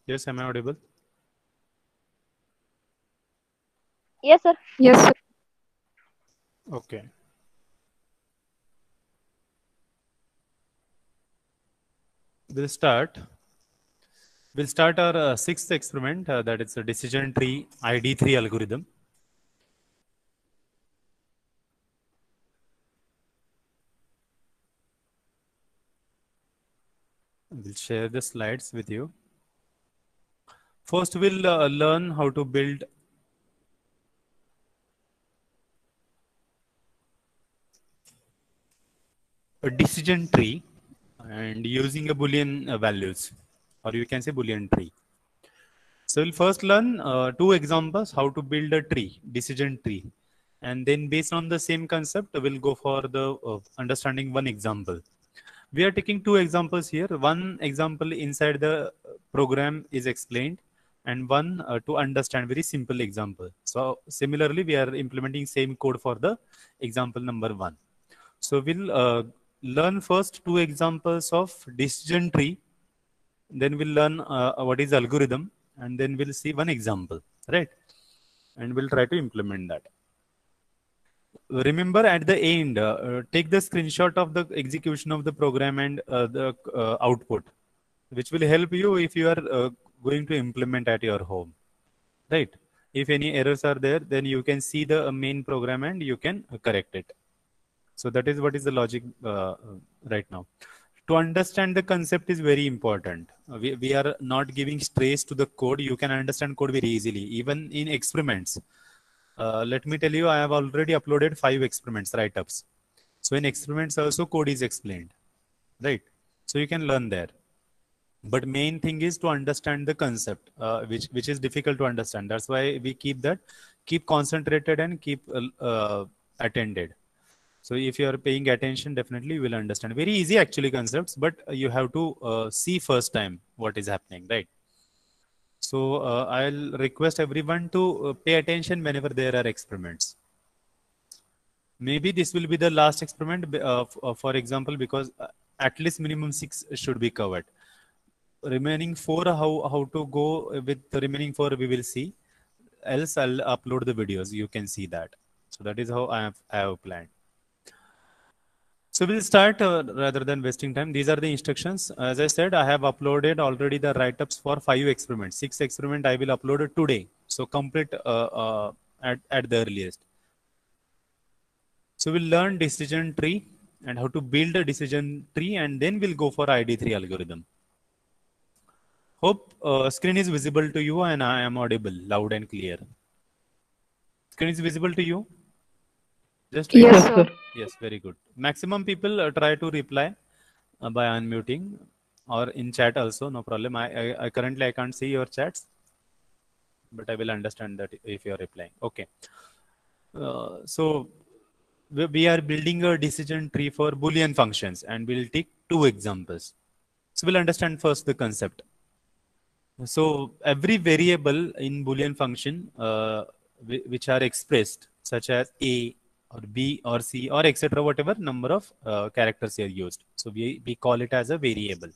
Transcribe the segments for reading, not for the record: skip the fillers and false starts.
Yes, am I audible? Yes, sir. Yes, sir. Okay. We'll start. We'll start our sixth experiment, that is a decision tree ID3 algorithm. We'll share the slides with you. First, we'll learn how to build a decision tree and using a Boolean values, or you can say Boolean tree. So we'll first learn two examples how to build a tree, decision tree. And then based on the same concept, we'll go for the understanding one example. We are taking two examples here. One example inside the program is explained and one to understand very simple example. So similarly, we are implementing same code for the example number one. So we'll learn first two examples of decision tree, then we'll learn what is algorithm, and then we'll see one example, right? And we'll try to implement that. Remember at the end, take the screenshot of the execution of the program and the output, which will help you if you are going to implement at your home, right? If any errors are there, then you can see the main program and you can correct it. So that is what is the logic right now. To understand the concept is very important. We are not giving stress to the code. You can understand code very easily, even in experiments. Let me tell you, I have already uploaded 5 experiments write-ups. So in experiments also code is explained, right? So you can learn there. But main thing is to understand the concept, which is difficult to understand. That's why we keep concentrated and keep attended. So if you are paying attention, definitely you will understand. Very easy actually concepts, but you have to see first time what is happening, right? So I'll request everyone to pay attention whenever there are experiments. Maybe this will be the last experiment, for example, because at least minimum 6 should be covered. Remaining 4, how to go with the remaining 4 we will see. Else I'll upload the videos. You can see that. So that is how I have planned. So we'll start rather than wasting time. These are the instructions. As I said, I have uploaded already the write-ups for 5 experiments. 6 experiment I will upload it today. So complete at the earliest. So we'll learn decision tree and how to build a decision tree, and then we'll go for ID3 algorithm. Hope screen is visible to you and I am audible, loud and clear. Screen is visible to you? Just Yes, reply. sir. Yes, very good. Maximum people try to reply by unmuting or in chat also, no problem. I currently I can't see your chats, but I will understand that if you are replying. Okay. So we are building a decision tree for Boolean functions, and we'll take two examples. So we'll understand first the concept. So every variable in Boolean function which are expressed, such as A or B or C or etc., whatever number of characters are used. So we call it as a variable.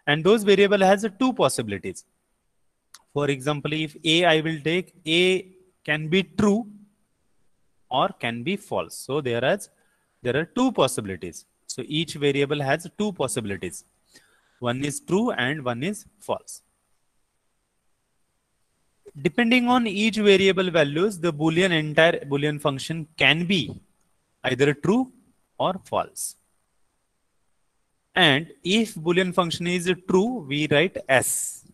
And those variable has two possibilities. For example, if A, I will take A can be true or can be false. So there are two possibilities. So each variable has two possibilities. One is true and one is false. Depending on each variable values, the entire Boolean function can be either true or false. And if Boolean function is true, we write S.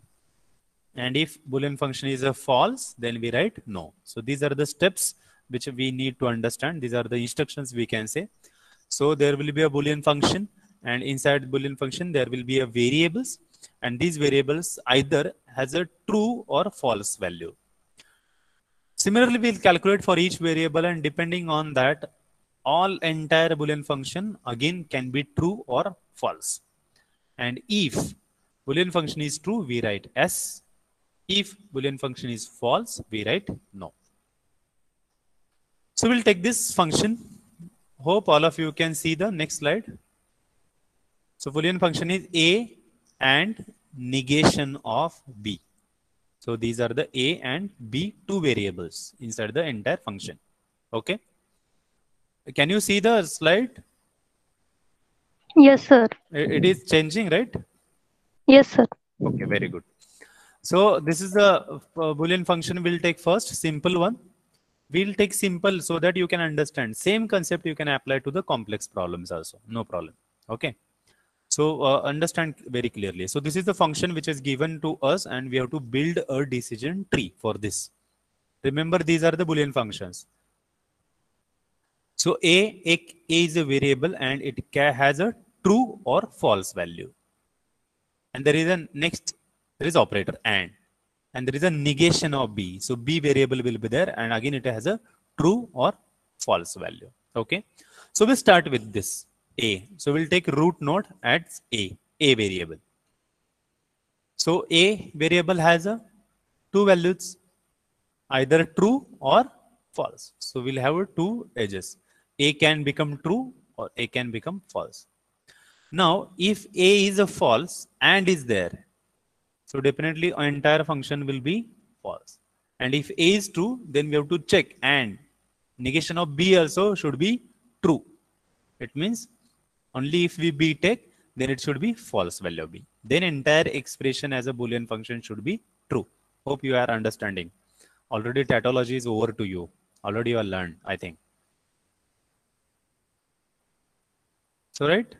And if Boolean function is a false, then we write no. So these are the steps which we need to understand. These are the instructions we can say. So there will be a Boolean function, and inside Boolean function there will be a variables, and these variables either has a true or false value. Similarly, we'll calculate for each variable, and depending on that, all entire Boolean function again can be true or false. And if Boolean function is true, we write S. If Boolean function is false, we write no. So we'll take this function. Hope all of you can see the next slide. So Boolean function is A and negation of B. So these are the A and B two variables inside the entire function. Okay. Can you see the slide? Yes, sir. It is changing, right? Yes, sir. Okay, very good. So this is the Boolean function we'll take first, simple one. We'll take simple so that you can understand. Same concept you can apply to the complex problems also, no problem. Okay. So understand very clearly. So this is the function which is given to us and we have to build a decision tree for this. Remember, these are the Boolean functions. So A is a variable and it has a true or false value. And there is a next, there is operator and there is a negation of B. So B variable will be there and again it has a true or false value. Okay. So we'll start with this A. So we'll take root node as A variable. So A variable has a two values, either true or false. So we'll have two edges. A can become true or A can become false. Now, if A is a false and is there, so definitely our entire function will be false. And if A is true, then we have to check and negation of B also should be true. It means only if we B take, then it should be false value of B. Then entire expression as a Boolean function should be true. Hope you are understanding. Already tautology is over to you. Already you are learned, I think. So, right?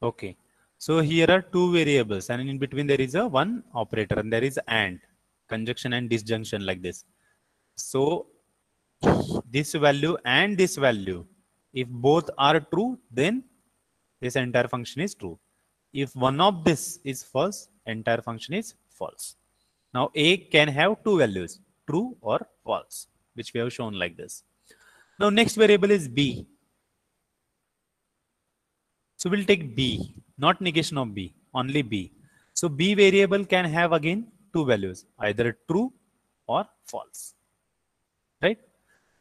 Okay. So here are two variables and in between there is a one operator and there is and, conjunction and disjunction like this. So this value and this value, if both are true, then this entire function is true. If one of this is false, entire function is false. Now A can have two values, true or false, which we have shown like this. Now next variable is B. So we'll take B, not negation of B, only B. So B variable can have again two values, either true or false, right?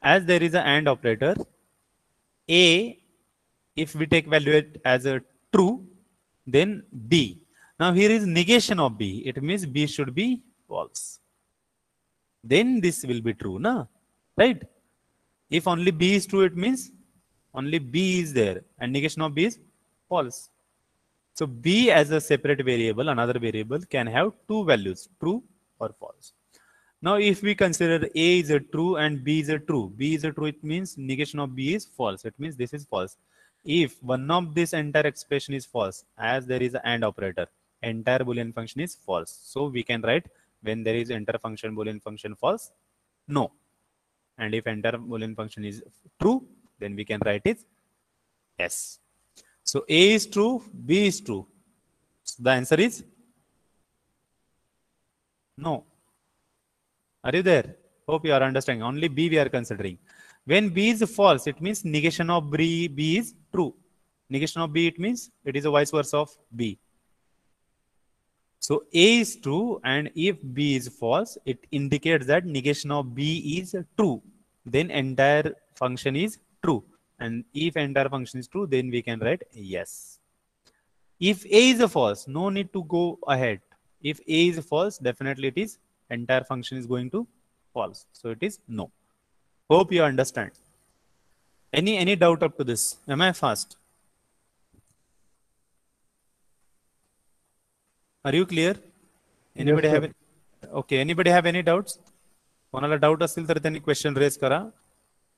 As there is an AND operator, A, if we take value as a true, then B. Now here is negation of B. It means B should be false. Then this will be true, na? Right? If only B is true, it means only B is there and negation of B is false. So B as a separate variable, another variable can have two values, true or false. Now if we consider A is a true and B is a true, B is a true, it means negation of B is false. It means this is false. If one of this entire expression is false, as there is an AND operator, entire Boolean function is false. So we can write when there is entire function Boolean function false, no. And if entire Boolean function is true, then we can write it yes. So A is true, B is true. So the answer is no. Are you there? Hope you are understanding. Only B we are considering. When B is false, it means negation of B is true. Negation of B, it means it is a vice versa of B. So A is true and if B is false, it indicates that negation of B is true. Then entire function is true. And if entire function is true, then we can write yes. If A is a false, no need to go ahead. If A is false, definitely it is entire function is going to false. So it is no. Hope you understand. Any doubt up to this? Am I fast? Are you clear? Anybody Yes, have any? Okay, anybody have any doubts? कोणाला doubt असेल तर त्यांनी question raise करा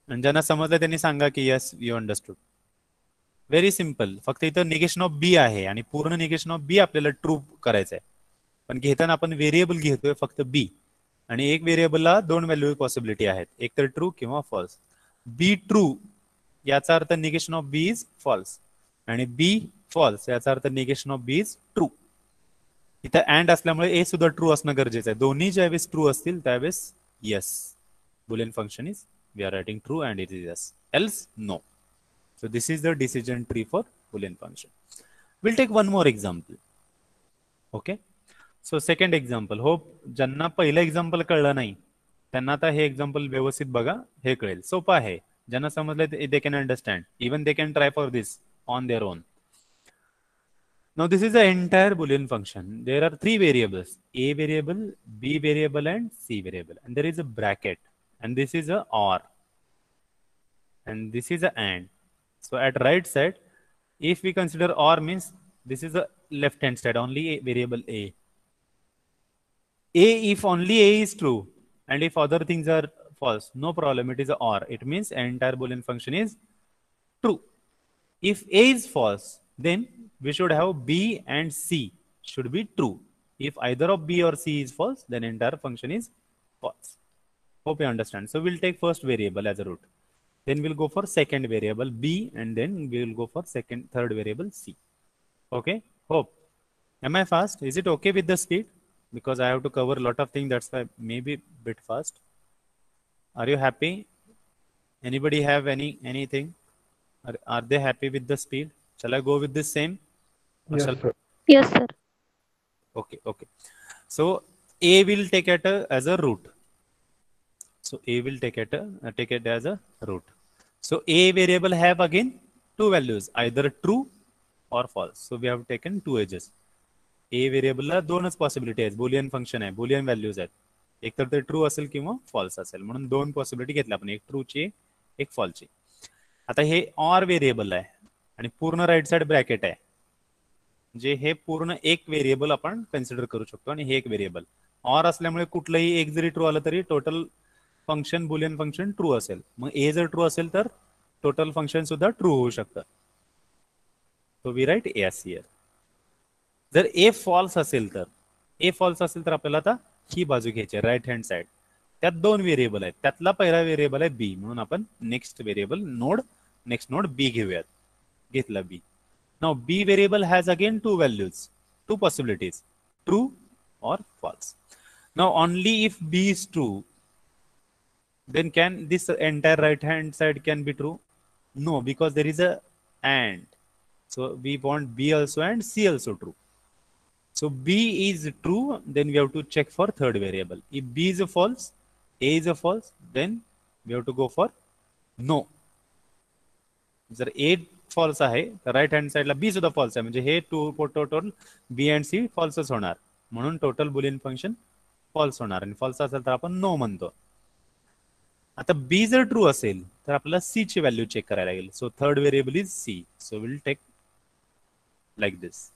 आणि ज्यांना समजलं त्यांनी सांगा की yes you understood. Very simple. फक्त इथं निगेशन ऑफ बी आहे आणि पूर्ण निगेशन ऑफ बी आपल्याला ट्रू करायचं आहे. पण घेताना आपण व्हेरिएबल घेतोय फक्त बी आणि एक व्हेरिएबलला दोन व्हॅल्यू पॉसिबिलिटी आहेत, एक तर ट्रू किंवा फॉल्स. बी ट्रू याचा अर्थ negation of B is false आणि बी फॉल्स याचा अर्थ negation of B is true. इथं अँड असल्यामुळे ए सुद्धा ट्रू असणं गरजेचं आहे. दोन्ही ज्यावेळेस ट्रू असतील त्यावेळेस yes, Boolean function is we are writing true and it is yes, else no. So this is the decision tree for Boolean function. We'll take one more example. Okay, so second example. Hope ज्यांना पहिलं example कळलं नाही त्यांना आता हे example व्यवस्थित बघा, हे कळेल. सोपं आहे, ज्यांना समजलंय they can understand. Even they can try for this on their own. Now this is the entire Boolean function. There are three variables: A variable, B variable, and C variable. And there is a bracket. And this is a OR. And this is a AND. So at right side, if we consider OR means this is the left hand side, only a variable A. If only A is true and if other things are false, no problem, it is a OR. It means entire Boolean function is true. If A is false, then we should have B and C should be true. If either of B or C is false, then entire function is false. Hope you understand. So we'll take first variable as a root. Then we'll go for second variable B, and then we will go for third variable C. Okay? Hope. Am I fast? Is it okay with the speed? Because I have to cover a lot of things, that's why maybe a bit fast. Are you happy? Anybody have anything? Are they happy with the speed? Shall I go with this same? Yes, sir. Yes, sir. Okay, okay. So A will take it as a root. So A will take it as a root. So A variable have again two values, either true or false. So we have taken two edges. A variable ला दोनच possibility आहेत, Boolean function आहे, Boolean values आहेत, एक तर ते true असेल किंवा false असेल, म्हणून दोन पॉसिबिलिटी घेतल्या आपण, एक ट्रूची एक फॉल्सची. आता हे ऑर व्हेरिएबल आहे आणि पूर्ण राईट साइड ब्रॅकेट आहे, म्हणजे हे पूर्ण एक व्हेरिएबल आपण कन्सिडर करू शकतो आणि हे एक व्हेरिएबल ऑर असल्यामुळे कुठलंही एक जरी ट्रू आलं तरी total function Boolean function true असेल. मग ए जर ट्रू असेल तर टोटल फंक्शन सुद्धा ट्रू होऊ शकतं. So we write S here. जर ए फॉल्स असेल तर आपल्याला आता ही बाजू घ्यायची राईट हँड साइड. त्यात दोन व्हेरिएबल आहेत, त्यातला पहिला व्हेरिएबल आहे बी, म्हणून आपण नेक्स्ट नोड बी घेऊयात. घेतला B. Now B variable has again two values, two possibilities, true और false. Now only if B is true, then can this entire right hand side can be true? No, because there is a and. So we want B also and C also true. So B is true, then we have to check for third variable. If B is a false, A is a false, then we have to go for no. जर A false आहे तर right hand साइडला B सुद्धा false आहे, म्हणजे हे total B and C falseच होणार, म्हणून total Boolean function false होणार. आणि false असेल तर आपण no म्हणतो. आता बी जर ट्रू असेल तर आपल्याला सी ची व्हॅल्यू चेक करायला लागेल. So third variable is C. So will take like this.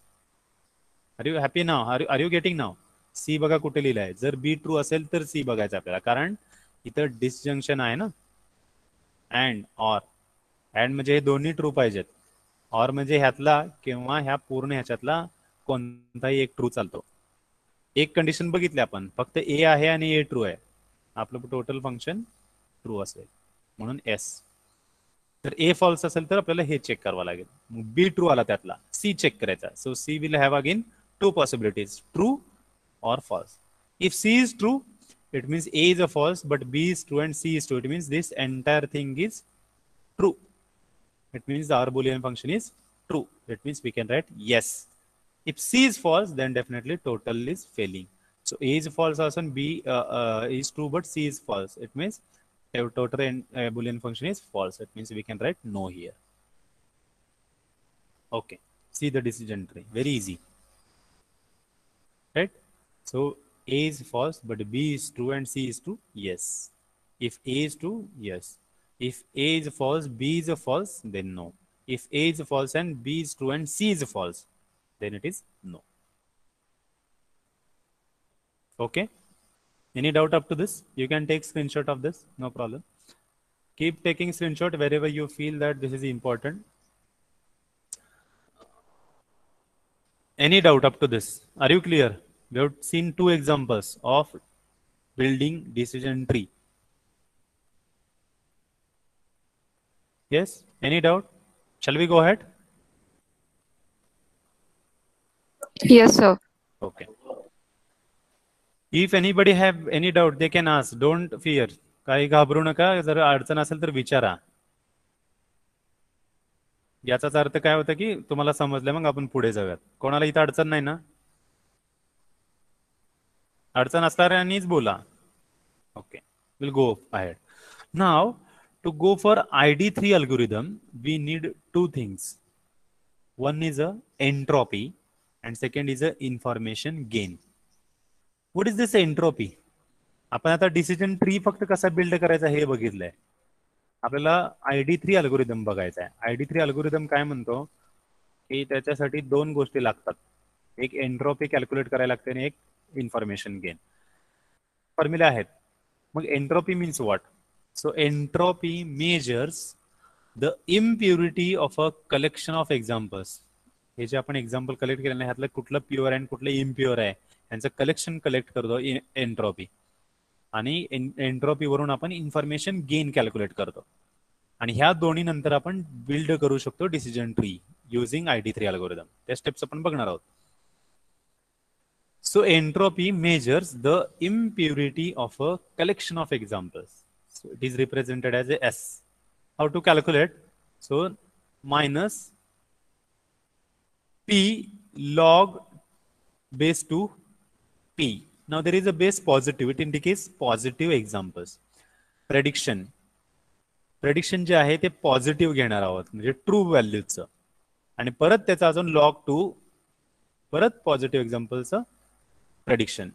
Are you happy now? Are you getting now? C बघा कुठे लिहिलं आहे. जर बी ट्रू असेल तर सी बघायचं आपल्याला, कारण इथं डिसजंक्शन आहे ना. अँड ऑर, अँड म्हणजे हे दोन्ही ट्रू पाहिजेत, ऑर म्हणजे ह्यातला किंवा ह्या पूर्ण ह्याच्यातला कोणताही एक ट्रू चालतो. एक कंडिशन बघितली आपण, फक्त ए आहे आणि ए ट्रू आहे, आपलं टोटल फंक्शन ट्रू असेल, म्हणून एस. तर ए फॉल्स असेल तर आपल्याला हे चेक करावं लागेल. बी ट्रू आला त्यातला, सी चेक करायचा. So C will have again two possibilities, true और false. If C is true, it means A is a false, but B is true and C is true. It means this entire thing is true. It means our Boolean function is true. It means we can write yes. If C is false, then definitely total is failing. So A is false also and B is true, but C is false. It means total Boolean function is false. It means we can write no here. Okay. See the decision tree. Very easy. Right? So A is false, but B is true and C is true. Yes. If A is true, yes. If A is false, B is a false, then no. If A is false and B is true and C is false, then it is no. Okay. Any doubt up to this? You can take screenshot of this, no problem. Keep taking screenshot wherever you feel that this is important. Any doubt up to this? Are you clear? We have seen two examples of building decision tree. Yes? Any doubt? Shall we go ahead? Yes, sir. Okay. If anybody have any doubt, they can ask. Don't fear. काही घाबरू नका. जर अडचण असेल तर विचारा. याचाच अर्थ काय होतं की तुम्हाला समजलं, मग आपण पुढे जाऊयात. कोणाला इथं अडचण नाही ना? अडचण असणाऱ्यांनीच बोला. Okay. We'll go ahead. Now, To go for ID3 algorithm, we need two things. One is a entropy and second is a information gain. What is this entropy? आपण आता डिसिजन ट्री फक्त कसा बिल्ड करायचा हे बघितलंय. आपल्याला ID3 algorithm बघायचा आहे. ID3 algorithm काय म्हणतो की त्याच्यासाठी दोन गोष्टी लागतात. एक एंट्रोपी कॅल्क्युलेट करायला लागते आणि एक इन्फॉर्मेशन गेन. फॉर्म्युला आहेत. मग entropy means what? So entropy measures the impurity of a collection of examples. हे जे आपण एक्झाम्पल कलेक्ट केले ह्यातलं कुठलं प्युअर आहे आणि कुठलं इम्प्युअर आहे यांचं कलेक्शन कलेक्ट करतो एंट्रोपी. आणि एंट्रोपी वरून आपण इन्फॉर्मेशन गेन कॅल्क्युलेट करतो. आणि ह्या दोन्ही नंतर आपण बिल्ड करू शकतो decision tree using ID3 algorithm. त्या स्टेप्स आपण बघणार आहोत. So entropy measures the impurity of a collection of examples. So it is represented as a S. How to calculate? So minus P log base 2 P. Now there is a base positive. It indicates positive examples. Prediction. Prediction जे आहे ते positive घेणार आहोत म्हणजे true व्हॅल्यूचं. आणि परत त्याचा अजून log 2 परत पॉझिटिव्ह एक्झाम्पलचं प्रेडिक्शन.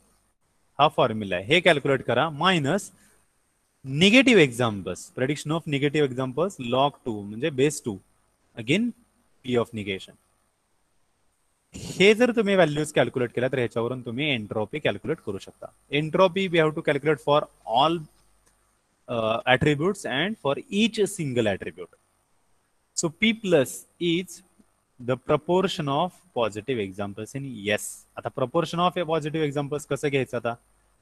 हा फॉर्म्युला आहे. हे कॅल्क्युलेट करा. Minus negative examples. Prediction of negative examples log 2 म्हणजे base 2 again P of negation. हे जर तुम्ही व्हॅल्यूज कॅल्क्युलेट केल्या तर ह्याच्यावरून तुम्ही एंट्रोपी कॅल्क्युलेट करू शकता. Entropy we have to calculate for all attributes and for each single attribute. So P plus is the proportion of positive examples in yes. आता proportion of positive examples कसं घ्यायचं? आता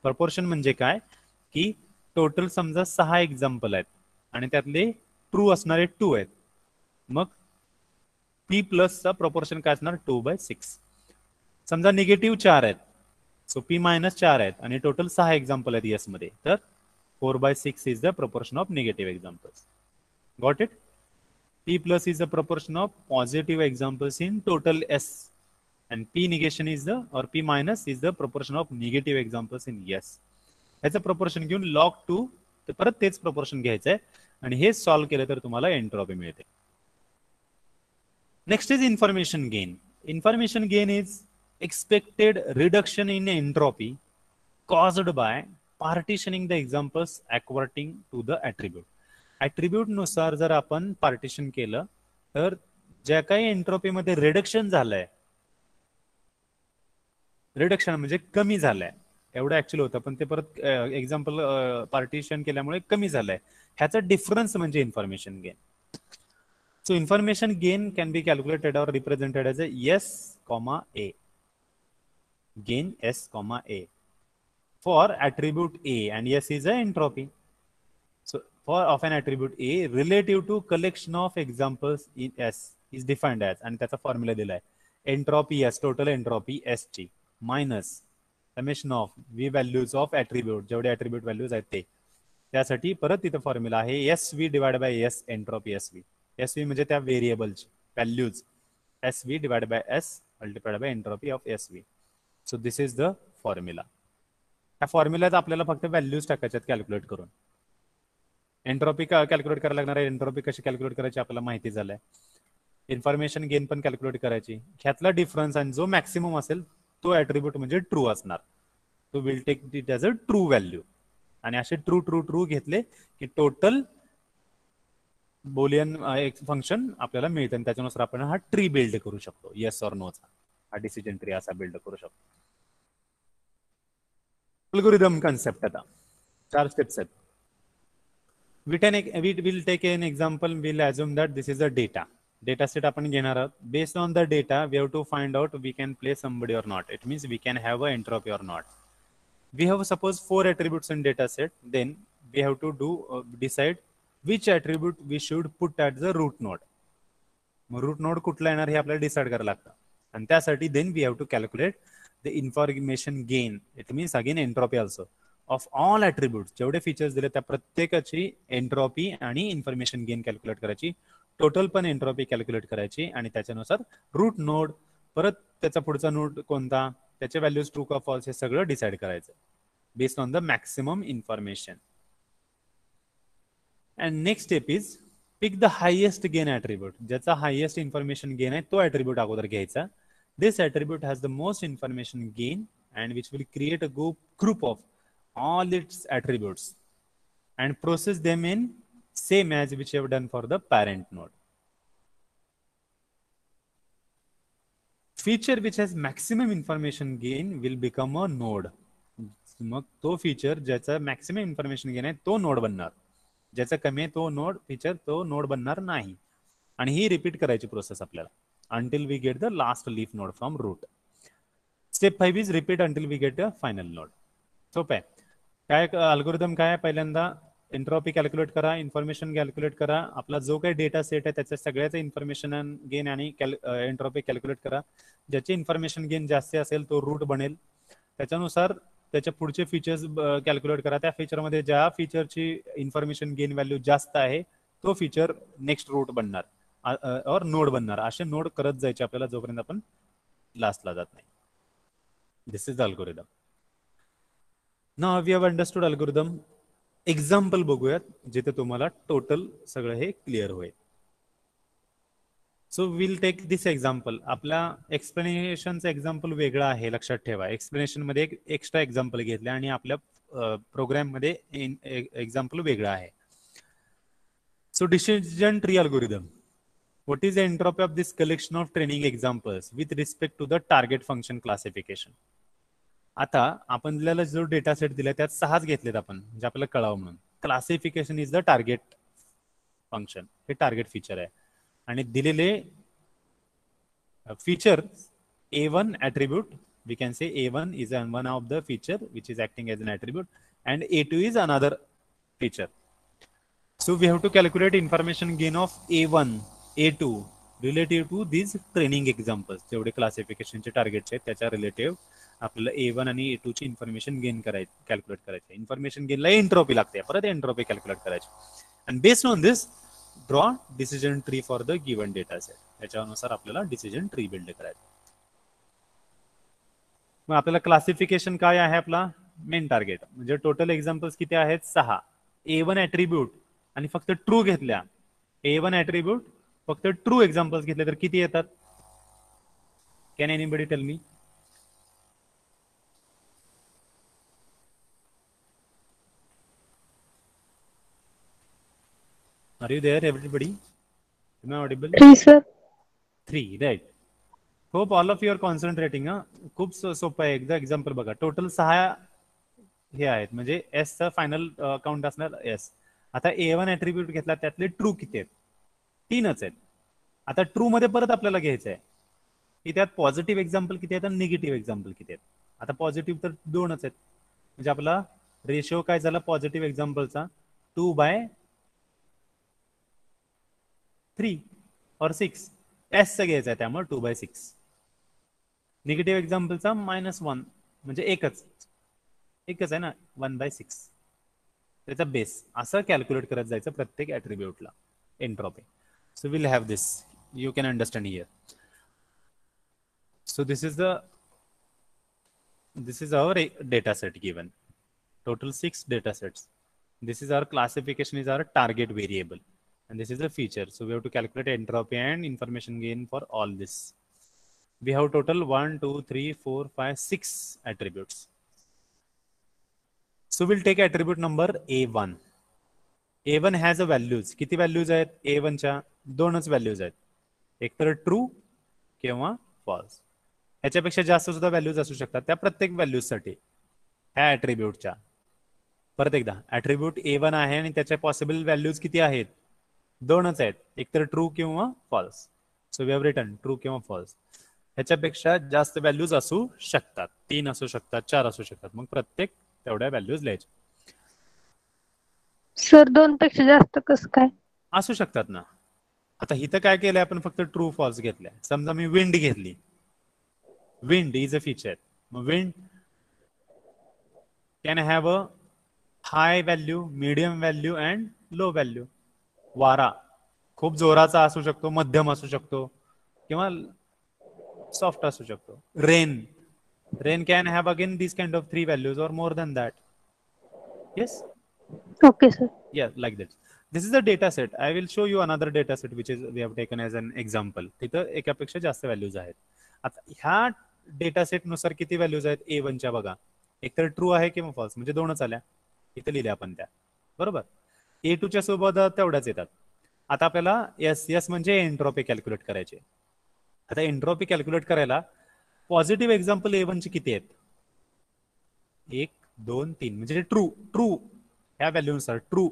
proportion म्हणजे काय की total समजा 6 एक्झाम्पल आहेत आणि त्यातले ट्रू असणारे 2 आहेत. मग P प्लस चा proportion काय असणार? 2/6. समजा निगेटिव्ह 4 आहेत. सो P मायनस 4 आहेत आणि टोटल 6 एक्झाम्पल आहेत येस मध्ये. तर 4/6 is the proportion of negative examples. Got it? P plus is the proportion of positive examples in total S, and P negation is the or P minus is the proportion of negative examples in yes. याचं proportion घेऊन log 2 तर परत तेच proportion घ्यायचंय आणि हे solve केलं तर तुम्हाला एंट्रोपी मिळते. Next is information gain. Information gain is expected reduction in entropy caused by partitioning the examples according to the attribute. Attribute नुसार जर आपण पार्टिशन केलं तर ज्या काही एंट्रोपी मध्ये रिडक्शन झालंय, रिडक्शन म्हणजे कमी झालंय एवढं ऍक्च्युअली होतं पण ते परत एक्झाम्पल पार्टिशन केल्यामुळे कमी झालंय, ह्याचा डिफरन्स म्हणजे information gain. So information gain can be calculated or represented as S comma A. Gain S comma A for attribute A and S is a entropy. So for of an attribute A relative to collection of examples in S is defined as and त्याचा formula दिलाय entropy S total entropy S ची minus summation of V values of attribute जेवढे attribute values आहेत ते. त्यासाठी परत तिथं formula आहे SV divided by S entropy SV. SV म्हणजे त्या व्हेरिएबलची values SV divided by S multiplied by entropy of SV. So this is the formula. त्या फॉर्म्युल्यात आपल्याला फक्त व्हॅल्यूज टाकायच्यात कॅल्क्युलेट करून. एंट्रोपी कॅल्क्युलेट करायला लागणार आहे. एंट्रोपी कशी कॅल्क्युलेट करायची आपल्याला माहिती झालंय. इन्फॉर्मेशन गेन पण कॅल्क्युलेट करायची. ह्यातला डिफरन्स आणि जो मॅक्सिमम असेल तो ऍट्रिब्यूट म्हणजे ट्रू असणार. तो will take it as a true value. आणि असे ट्रू ट्रू ट्रू घेतले की टोटल बोलियन एक फंक्शन आपल्याला मिळतं आणि त्याच्यानुसार आपण हा ट्री बिल्ड करू शकतो. येस ऑर नोचा हा डिसिजन ट्री असा बिल्ड करू शकतो. अल्गोरिदम कन्सेप्ट आता 4 स्टेप्स आहेत. we will take an example. We'll assume that this is a data set आपण घेणार आहोत. Based on the data we have to find out we can place somebody or not. It means we can have a entropy or not. We have suppose 4 attributes in data set. Then we have to decide which attribute we should put at the root node. Root node कुठला येणार हे आपल्याला decide करायला लागतं आणि त्यासाठी then we have to calculate the information gain. It means again entropy also of all attributes. जेवढे features दिले त्या प्रत्येकाची एंट्रोपी आणि इन्फॉर्मेशन गेन कॅल्क्युलेट करायची. टोटल पण एंट्रोपी कॅल्क्युलेट करायची आणि त्याच्यानुसार रूट नोड परत त्याचा पुढचा नोड कोणता त्याचे व्हॅल्यूज ट्रू का फॉल्स हे सगळं डिसाइड करायचं based on the maximum information. And next step is pick the highest gain attribute. ज्याचा हायेस्ट इन्फॉर्मेशन गेन आहे तो ॲट्रिब्यूट अगोदर घ्यायचा. This attribute has the most information gain and which will create a group of all its attributes and process them in same as which you have done for the parent node. Feature which has maximum information gain will become a node. मग तो feature ज्याचा maximum information gain आहे तो node बनणार, ज्याचा कमी आहे तो node feature तो नोड बनणार नाही. आणि ही रिपीट करायची प्रोसेस आपल्याला until we get the last leaf node from root. Step 5 is repeat until we get a final node. सोपं आहे. काय अल्गोरिदम काय आहे, पहिल्यांदा एंट्रॉपी कॅल्क्युलेट करा, इन्फॉर्मेशन कॅल्क्युलेट करा, आपला जो काही डेटा सेट आहे त्याच्या सगळ्याचं इन्फॉर्मेशन गेन आणि एंट्रॉपी कॅल्क्युलेट करा. ज्याची इन्फॉर्मेशन गेन जास्त असेल तो रूट बनेल. त्याच्यानुसार त्याच्या पुढचे फीचर्स कॅल्क्युलेट करा. त्या फीचरमध्ये ज्या फीचरची इन्फॉर्मेशन गेन व्हॅल्यू जास्त आहे तो फीचर नेक्स्ट रूट बनणार और नोड बनणार. असे नोड करत जायचे आपल्याला जोपर्यंत आपण लास्टला जात नाही. This is the algorithm. Now we have understood algorithm. Example बघूयात जिथे तुम्हाला टोटल सगळं हे क्लिअर होईल. So will take this example. आपल्या एक्सप्लेनेशनचं एक्झाम्पल वेगळं आहे, लक्षात ठेवा. एक्सप्लेनेशन मध्ये एक एक्स्ट्रा एक्झाम्पल घेतले आणि आपल्या प्रोग्राम मध्ये एक्झाम्पल वेगळं आहे. So decision tree algorithm. What is the entropy of this collection of training examples with respect to the target function classification? आता आपण दिलेला जो डेटा सेट दिलाय त्यात 6च घेतलेत आपण, म्हणजे आपल्याला कळावं म्हणून. Classification is the target function, हे टार्गेट फीचर आहे. आणि दिलेले feature A1 attribute, we can say A1 is one of the feature which is acting as an attribute and A2 is another feature. So we have to calculate information gain of A1, A2 relative to these training examples. जेवढे क्लासिफिकेशनचे targets आहेत त्याच्या relative आपल्याला A1 आणि A2 ची information gain करायची, calculate करायची. Information गेनला entropy लागते, परत एंट्रोपी कॅल्क्युलेट करायची. And based on this draw decision tree for the given data set. त्याच्यानुसार आपल्याला डिसिजन ट्री बिल्ड करायचं. मग आपल्याला क्लासिफिकेशन काय आहे, आपला मेन टार्गेट म्हणजे टोटल एक्झाम्पल्स किती आहेत, 6. A1 ॲट्रिब्यूट आणि फक्त ट्रू घेतल्या, A1 ॲट्रिब्यूट फक्त ट्रू एक्झाम्पल्स घेतले तर किती येतात? Can anybody tell me? Are you there, everybody? Am I audible? 3, sir. 3, right. Hope all of you are concentrating. खूप सोपं आहे. एकदा एक्झाम्पल बघा. टोटल 6 हे आहेत, म्हणजे एस चा फायनल काउंट असणार एस. आता A1 ॲट्रिब्यूट घेतला, त्यातले ट्रू किती आहेत? 3च आहेत. आता ट्रू मध्ये परत आपल्याला घ्यायचं आहे की त्यात पॉझिटिव्ह एक्झाम्पल किती आहेत आणि निगेटिव्ह एक्झाम्पल किती आहेत. आता पॉझिटिव्ह तर 2च आहेत, म्हणजे आपला रेशिओ काय झाला पॉझिटिव्ह एक्झाम्पलचा 2/3 और 6. एस चा घ्यायचा आहे, त्यामुळे 2/6. निगेटिव्ह एक्झाम्पलचा -1 म्हणजे एकच आहे ना, 1/6. त्याचा बेस असं कॅल्क्युलेट करत जायचं प्रत्येक ॲट्रिब्यूटला entropy. So will have this, you can understand here. So this is our data set given, total 6 data sets. This is our classification, is our target variable, and this is the feature. So we have to calculate entropy and information gain for all this. We have total 1 2 3 4 5 6 attributes. So we'll take attribute number A1. A1 has a values. किती values आहेत A1 च्या? 2च values आहेत, एक तर true किंवा false. ह्याच्यापेक्षा जास्त सुद्धा व्हॅल्यूज असू शकतात त्या प्रत्येक व्हॅल्यूज साठी ह्या ॲट्रिब्यूटच्या. परत एकदा, ॲट्रिब्यूट A1 आहे आणि त्याच्या पॉसिबल व्हॅल्यूज किती आहेत? 2च आहेत, एक तर ट्रू किंवा false. So we have written true किंवा फॉल्स. ह्याच्यापेक्षा जास्त व्हॅल्यूज असू शकतात, 3 असू शकतात, 4 असू शकतात. मग प्रत्येक तेवढ्या व्हॅल्यूज लिहायच्या. सर 2 पेक्षा जास्त कसं काय असू शकतात ना. आता इथं काय केलंय आपण, फक्त ट्रू फॉल्स घेतलंय. समजा मी विंड घेतली, wind is a feature. Mug wind can have a high value, medium value and low value. वारा खूप जोराचा असू शकतो, मध्यम असू शकतो किंवा सॉफ्ट असू शकतो. Rain can have again this kind of 3 values or more than that. Yes, okay sir. yeah, like that. This is the data set. I will show you another data set which is we have taken as an example. तिथं एकापेक्षा जास्त values आहेत. आता ह्या data set नुसार किती values आहेत A1 च्या बघा. एकतर ट्रू आहे किंवा फॉल्स, म्हणजे दोनच आल्या. इथं लिहिल्या आपण त्या. बरोबर. A2 च्या सोबत तेवढ्याच येतात. आता आपल्याला एस म्हणजे एंट्रॉपी कॅल्क्युलेट करायचे. आता एंट्रॉपी कॅल्क्युलेट करायला पॉझिटिव्ह एक्झाम्पल A1 चे किती आहेत? 1 2 3 म्हणजे ट्रू ह्या व्हॅल्यूनुसार ट्रू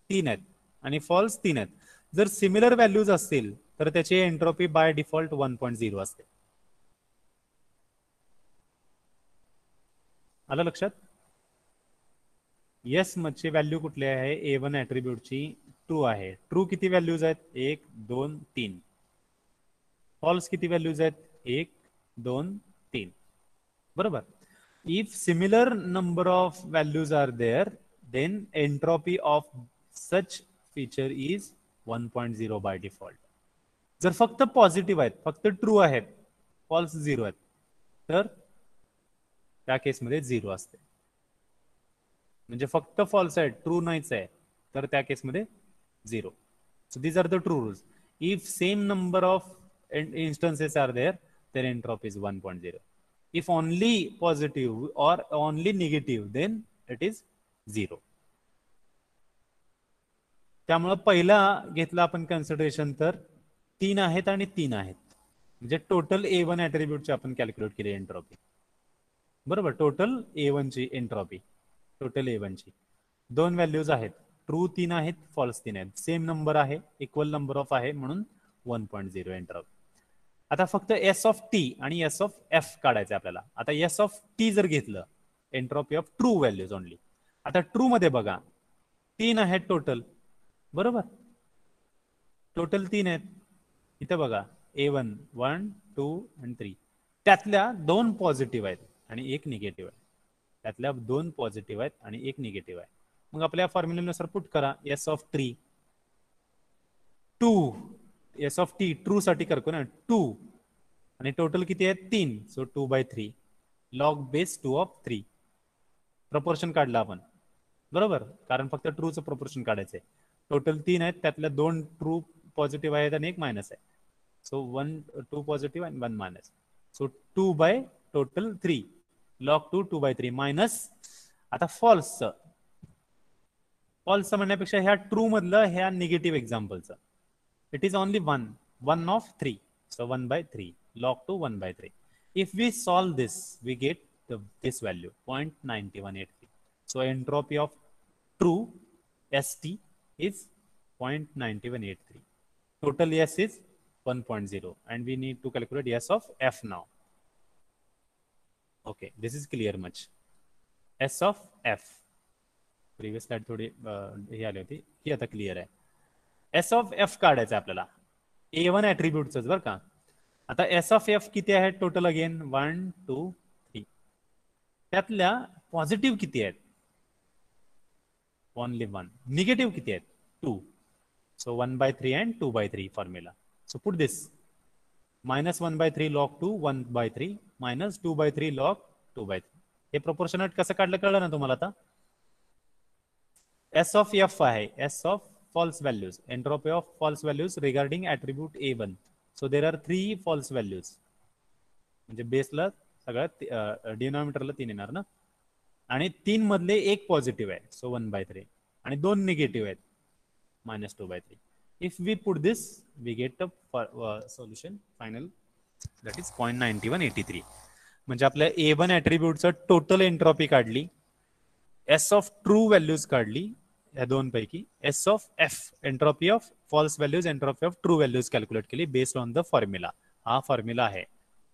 3 आहेत आणि फॉल्स 3 आहेत. जर सिमिलर व्हॅल्यूज असतील तर त्याची एंट्रॉपी बाय डिफॉल्ट 1.0 असते. आलं लक्षात? येस मध्ये व्हॅल्यू कुठली आहे? A1 ऍट्रिब्यूटची ट्रू आहे. ट्रू किती व्हॅल्यूज आहेत? 1 2 3. फॉल्स किती व्हॅल्यूज आहेत? 1 2 3. बरोबर. If similar number of values are there, then entropy of such feature is 1.0 by default. जर फक्त पॉझिटिव्ह आहेत, फक्त ट्रू आहेत, फॉल्स 0 आहेत, तर त्या केसमध्ये 0 असते. म्हणजे फक्त फॉल्स आहे, ट्रू नाहीच आहे, तर त्या केसमध्ये 0. So these are the true rules. If same number of instances are there, then entropy is 1.0. If only positive or only negative, then it is 0. त्यामुळे पहिला घेतला आपण कन्सिडरेशन तर 3 आहेत आणि 3 आहेत, म्हणजे टोटल A1 ऍट्रिब्यूटची आपण कॅल्क्युलेट केली एंट्रॉपी. बरोबर. टोटल A1 ची एंट्रॉपी, टोटल A1 ची 2 व्हॅल्यूज आहेत, ट्रू 3 आहेत, फॉल्स 3 आहेत. सेम नंबर आहे, इक्वल नंबर ऑफ आहे, म्हणून 1.0 एंट्रॉपी. आता फक्त एस ऑफ टी आणि एस ऑफ एफ काढायचं आपल्याला. आता एस ऑफ टी जर घेतलं, entropy of true values only. आता ट्रू मध्ये बघा 3 आहेत टोटल. बरोबर. टोटल 3 आहेत. इथे बघा A1 1 2 आणि 3. त्यातल्या 2 पॉझिटिव्ह आहेत आणि 1 निगेटिव्ह आहे. त्यातल्या 2 पॉझिटिव्ह आहेत आणि 1 निगेटिव्ह आहे. मग आपल्या फॉर्म्युल्यानुसार पुट करा. S of tree 2, S of T true साठी करतो ना 2, आणि टोटल किती आहेत? 3. सो 2/3 लॉग बेस 2 ऑफ 3. प्रपोर्शन काढला आपण. बरोबर. कारण फक्त ट्रूचं प्रपोर्शन काढायचंय. टोटल 3 आहेत, त्यातल्या 2 ट्रू पॉझिटिव्ह आहेत आणि 1 मायनस आहे. सो 2 पॉझिटिव्ह आणि 1 मायनस. सो 2/3 लॉग 2/3 मायनस. आता फॉल्सचं म्हणण्यापेक्षा ह्या ट्रू मधलं ह्या negative एक्झाम्पलचं it is only 1 of 3. So 1/3 log 2 1/3. If we solve this, we get this value 0.9183. So entropy of true ST is 0.9183. Total S is 1.0, and we need to calculate S of F now. Okay, this is clear much. S of F. Previous slide थोडी हे आली होती, ही आता clear आहे. S of F काढायचं आपल्याला A1 ऍट्रिब्यूटच बरं का. आता एस ऑफ एफ किती आहे टोटल? अगेन 1 2 3. त्यातल्या पॉझिटिव्ह किती आहेत? ओनली 1. निगेटिव्ह किती आहेत? 2. So 1/3 and 2/3 formula. So put this -1/3 log 2 1/3 minus 2/3 log 2/3. हे प्रोपोर्शनेट कसं काढलं कळलं ना तुम्हाला आता? एस ऑफ एफ आहे S of false values, entropy of false values regarding attribute A1. So there are 3 false values. म्हणजे बेसला सगळ्यात डिनॉमिनेटरला 3 येणार ना, आणि 3 मधले 1 पॉझिटिव्ह आहे, सो 1/3, आणि 2 निगेटिव्ह आहेत, -2/3. If we put this we get a solution final, that is 0.9183. म्हणजे आपल्या A1 ऍट्रिब्यूटचं टोटल एंट्रॉपी काढली, एस ऑफ ट्रू व्हॅल्यूज काढली या 2 पैकी, S of F entropy of false values, entropy of true values calculate केली based on the formula. हा formula आहे.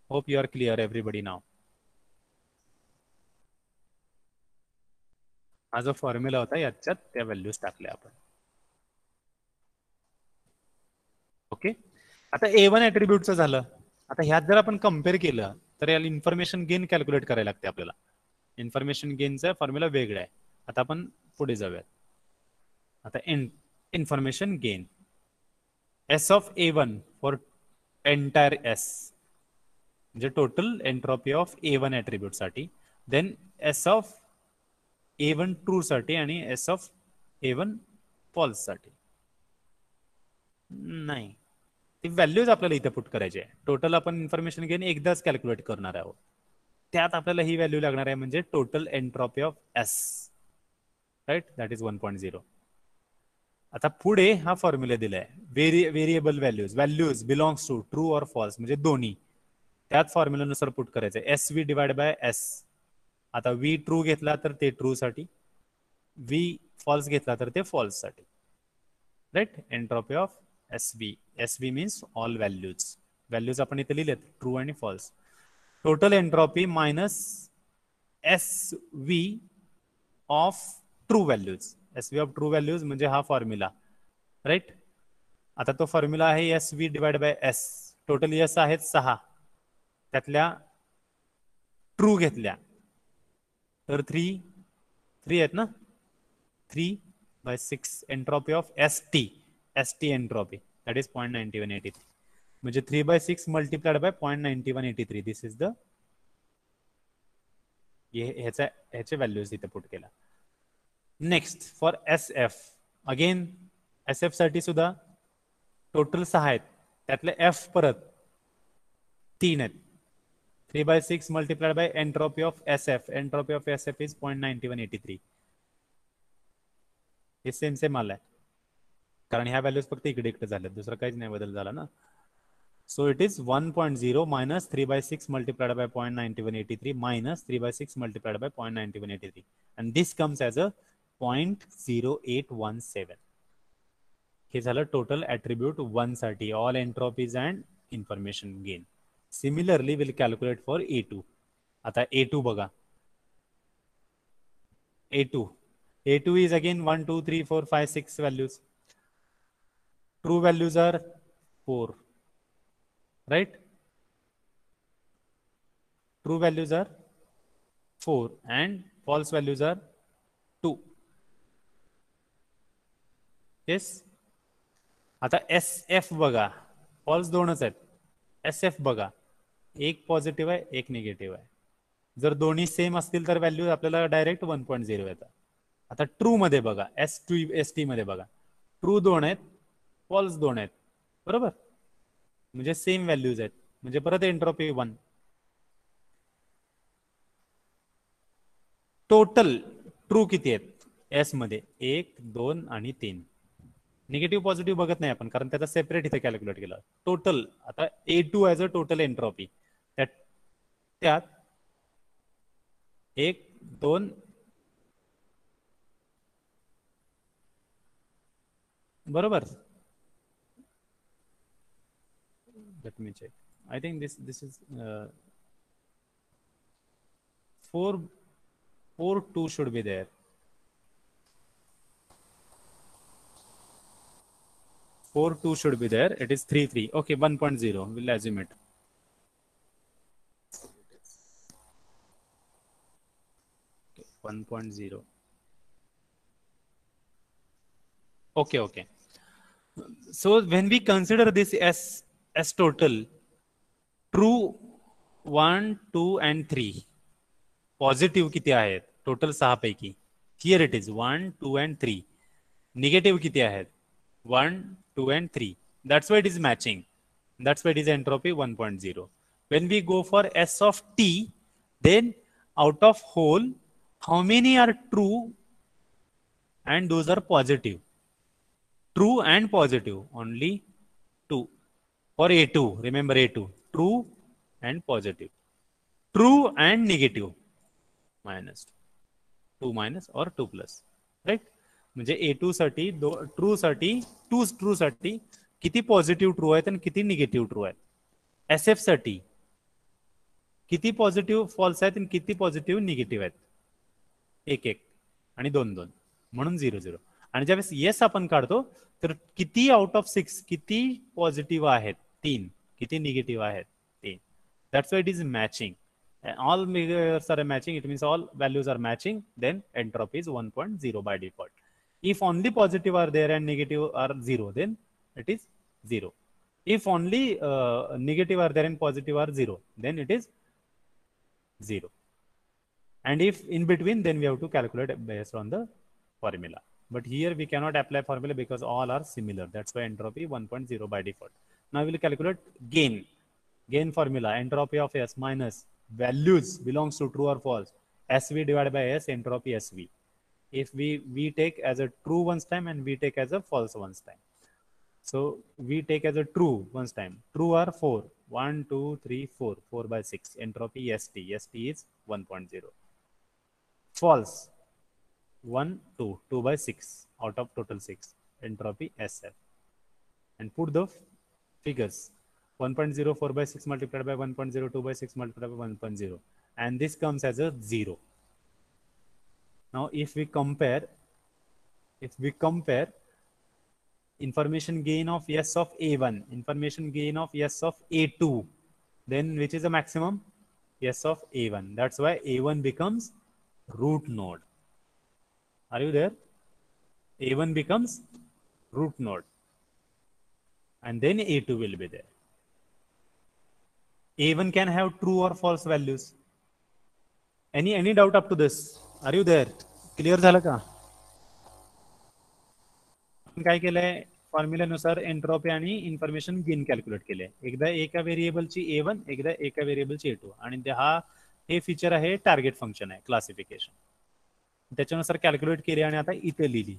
Hope you are clear everybody now. हा जो फॉर्म्युला होता याच्यात त्या व्हॅल्यूज टाकल्या आपण. ओके. आता A1 ऍट्रिब्यूटचं झालं. आता ह्यात जर आपण कम्पेअर केलं तर याला इन्फॉर्मेशन गेन कॅल्क्युलेट करायला लागते आपल्याला. इन्फॉर्मेशन गेनचा फॉर्म्युला वेगळा आहे. आता आपण पुढे जाऊयात. आता information gain S of A1 for entire S, म्हणजे total entropy of A1 attribute साठी, then S of A1 true साठी आणि एस ऑफ A1 फॉल्स साठी. नाही, ती व्हॅल्यूज आपल्याला इथे पुट करायची आहे. टोटल आपण इन्फॉर्मेशन घेऊन एकदाच कॅल्क्युलेट करणार आहोत. त्यात आपल्याला ही व्हॅल्यू लागणार आहे, म्हणजे total entropy of S, right, that is 1.0. आता पुढे हा फॉर्म्युला दिलाय, variable values belongs to true और फॉल्स, म्हणजे दोन्ही त्याच फॉर्म्युलानुसार पुट करायचं. S V divide by S. आता व्ही ट्रू घेतला तर ते ट्रू साठी, व्ही फॉल्स घेतला तर ते फॉल्स साठी, right. Entropy of S V means all values आपण इथे लिहिलेत, ट्रू आणि false. Total entropy minus S V of true values. S V of true values म्हणजे हा फॉर्म्युला, राईट. आता तो फॉर्म्युला आहे S V divide by S. Total S आहेत 6, त्यातल्या ट्रू घेतल्या तर 3 आहेत ना, 3/6 entropy of S T entropy, that is 0.9183. म्हणजे 3/6 multiplied bye 0.9183. This is the ह्याचे व्हॅल्यूज इथे पुट केला. Next for S F, again S F साठी सुद्धा टोटल 6 आहेत, त्यातले एफ परत 3 आहेत. 3/6 multiplied by entropy of S F. Entropy of S F is 0.9183. हे सेम आलाय, कारण ह्या व्हॅल्यूज फक्त इकडे झाल्यात, दुसरं काहीच नाही बदल झाला ना. So it is 1.0 minus 3/6 multiplied by 0.9183 minus 3/6 multiplied by 0.9183, and this comes as a 0.0817. हे झालं टोटल ॲट्रिब्यूट 1 साठी, all entropies and information gain. Similarly will calculate for A2. आता A2 बघा, A2 is again 1 2 3 4 5 6 values. True values are 4, right? True values are 4 and false values are 2. Yes. आता SF बघा, false 2च आहेत. SF बघा, एक positive आहे, एक negative आहे. जर दोन्ही सेम असतील तर व्हॅल्यू आपल्याला डायरेक्ट 1.0 येतात. आता ट्रू मध्ये बघा, ST मध्ये बघा, ट्रू 2 आहेत, फॉल्स 2 आहेत, बरोबर. म्हणजे सेम व्हॅल्यूज आहेत, म्हणजे परत एंट्रॉपी 1. टोटल ट्रू किती आहेत एस मध्ये? 1 2 आणि 3. निगेटिव्ह पॉझिटिव्ह बघत नाही आपण, कारण त्याचा सेपरेट इथे कॅल्क्युलेट केला. टोटल आता A2 as a total entropy, त्यात 1 2 बरोबर. Let me check. I think this is 4 2 should be there. 4 2 should be there. It is 3 3. Okay, 1.0. We'll assume it. Okay, 1.0. Okay. So when we consider this as total, true 1 2 and 3, positive किती आहेत total 6 पैकी? Here it is 1 2 and 3. Negative किती आहेत? 1 2 and 3. That's why it is matching. That's why it is entropy 1.0. When we go for S of T, then out of whole, how many are true and those are positive? True and positive, only 2. For A2, remember A2, true and positive. True and negative, minus 2 minus or 2 plus, right? म्हणजे A2 साठी true साठी किती positive true आहेत आणि किती negative true आहेत. SF साठी किती पॉझिटिव्ह फॉल्स आहेत आणि किती पॉझिटिव्ह निगेटिव्ह आहेत? 1 1 आणि 2 2, म्हणून 0 0. आणि ज्यावेळेस येस आपण काढतो तर किती आउट ऑफ 6 किती पॉझिटिव्ह आहेत? 3. किती निगेटिव्ह आहेत? 3. That's why it is matching. All measures are matching. It means all values are matching. Then entropy is 1.0 by default. If only positive are there and negative are 0, then it is 0. If only negative are there and positive are 0, then it is 0. And if in between, then we have to calculate based on the formula. But here we cannot apply formula because all are similar. That's why entropy 1.0 by default. Now we will calculate gain. Gain formula, entropy of S minus values belongs to true or false. SV divided by S, entropy SV. If we take as a true once time and we take as a false once time. So we take as a true once time. True are 4. 1, 2, 3, 4. 4 by 6. Entropy ST. ST is 1.0. False. 1, 2. 2 by 6. Out of total 6. Entropy SF. And put the figures. 1.0, 4 by 6 multiplied by 1.0, 2 by 6 multiplied by 1.0. And this comes as a 0. Now if we compare information gain of S of A1, information gain of S of A2, then which is the maximum? S of A1. That's why A1 becomes root node. Are you there? A1 becomes root node. And then A2 will be there. A1 can have true or false values. Any doubt up to this? Are you there? Clear झालं का? काय केलंय फॉर्म्युल्यानुसार entropy आणि information gain calculate केले. एकदा एका व्हेरिएबलची A1, एकदा एका व्हेरिएबलची A2. आणि हे फीचर आहे टार्गेट फंक्शन आहे क्लासिफिकेशन. त्याच्यानुसार कॅल्क्युलेट केले आणि आता इथे लिहिली.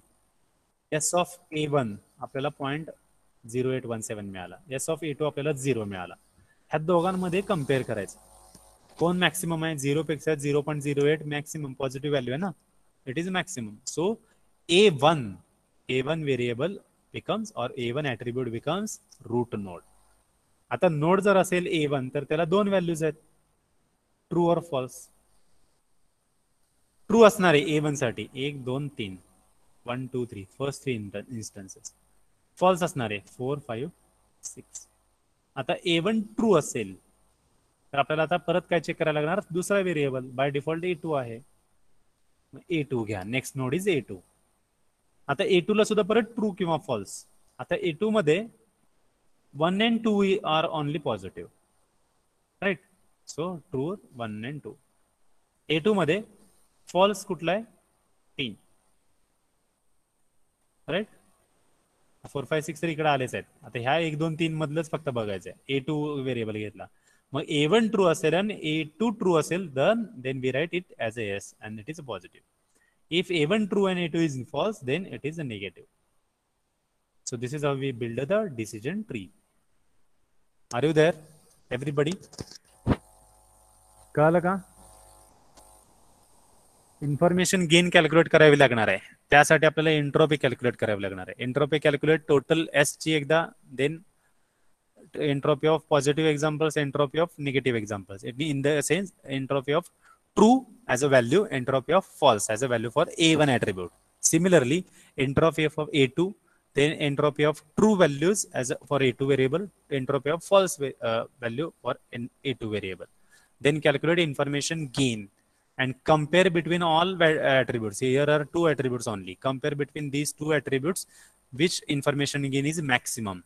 S ऑफ A1 आपल्याला 0.0817 मिळाला. S ऑफ A2 आपल्याला 0 मिळाला. ह्या दोघांमध्ये कम्पेअर करायचं. कोण मॅक्सिमम आहे? 0 पेक्षा 0.08 मॅक्सिमम पॉझिटिव्ह व्हॅल्यू आहे ना. It is maximum. So A1 variable becomes or A1 attribute becomes root node. आता नोड जर असेल A1 तर त्याला दोन व्हॅल्यूज आहेत, ट्रू और फॉल्स. ट्रू असणार आहे A1 साठी 1 2 3 1 2 3 फर्स्ट 3 इन्स्टन्सेस. फॉल्स असणार आहे 4 5 6. आता A1 ट्रू असेल तर आपल्याला आता परत काय चेक करायला लागणार? दुसरा व्हेरिएबल. बाय डिफॉल्ट A2 आहे. A2 घ्या. Next node is A2. आता A2 ला सुद्धा परत ट्रू किंवा फॉल्स. आता A2 मध्ये 1 and 2 are only positive, right. So true 1 and 2. A2 मध्ये फॉल्स कुठला आहे? 3, राईट. 4 5 6 तर इकडे आलेच आहेत. आता ह्या 1 2 3 मधलंच फक्त बघायचं आहे. A2 व्हेरिएबल घेतला. मग A1 ट्रू असेल आणि A2 ट्रू असेल then we write it as a yes and it is a positive. If A1 true and A2 is false, then it is a negative. So this is how we build the decision tree. Are you there, everybody? कळलं का? Information gain calculate करावी लागणार आहे. त्यासाठी आपल्याला entropy calculate करावी लागणार आहे. एंट्रोपी कॅल्क्युलेट टोटल एस ची एकदा, then entropy of positive examples, entropy of negative examples. In the sense, entropy of true as a value, entropy of false as a value for A1 attribute. Similarly, entropy of A2, then entropy of true values as for A2 variable, entropy of false value for A2 variable. Then calculate information gain and compare between all attributes. Here are two attributes only. Compare between these two attributes which information gain is maximum.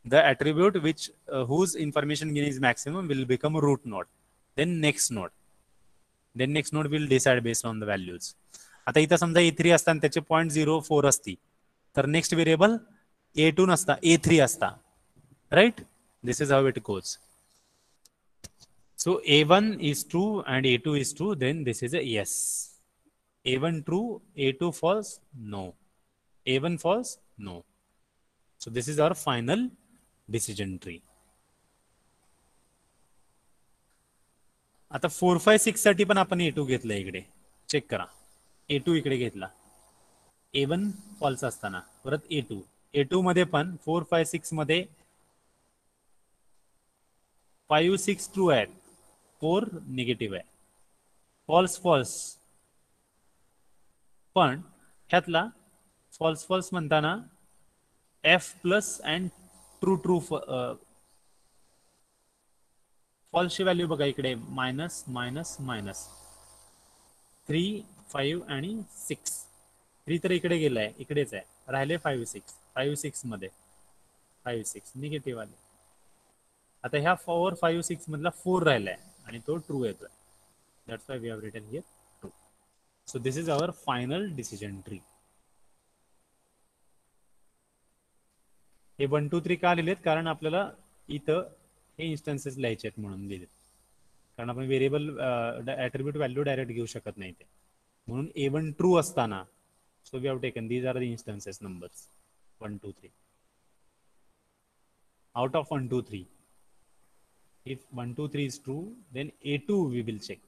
The attribute which whose information gain is maximum will become a root node. Then next node. Then next node will decide based on the values. आता इथं समजा A3 असता आणि त्याचे 0.04 असती तर next variable A2 नसता, A3 असता, right. This is how it goes. So A1 is true and A2 is true, then this is a yes. A1 true, A2 false, no. A1 false, no. So this is our final decision tree. आता 4 5 6 साठी पण आपण A2 घेतला. इकडे check करा. A2 इकडे घेतला. A1 false असताना परत A2 मध्ये पण 4 5 6 मध्ये 5 6 ट्रू आहेत, 4 निगेटिव्ह आहे. फॉल्स पण ह्यातला फॉल्स म्हणताना F प्लस अँड ट्रू फॉल्सची व्हॅल्यू बघा इकडे मायनस 3 5 आणि 6. 3 तर इकडे गेलाय, इकडेच आहे, राहिले 5 6 मध्ये 5 6 निगेटिव्ह आले. आता ह्या 4 5 6 मधला 4 राहिलाय आणि तो ट्रू येतोय. That's why we have written here true. So this is our final decision tree. हे 1 2 3 का लिहिलेत, कारण आपल्याला इथं हे इन्स्टन्सेस लिहायचे आहेत म्हणून लिहिलेत, कारण आपण व्हेरिएबल ॲट्रिब्यूट व्हॅल्यू डायरेक्ट घेऊ शकत नाही ते, म्हणून A1 ट्रू असताना, so we have taken these are the instances numbers 1 2 3 out of 1 2 3. If 1 2 3 is true, then A2 we will check.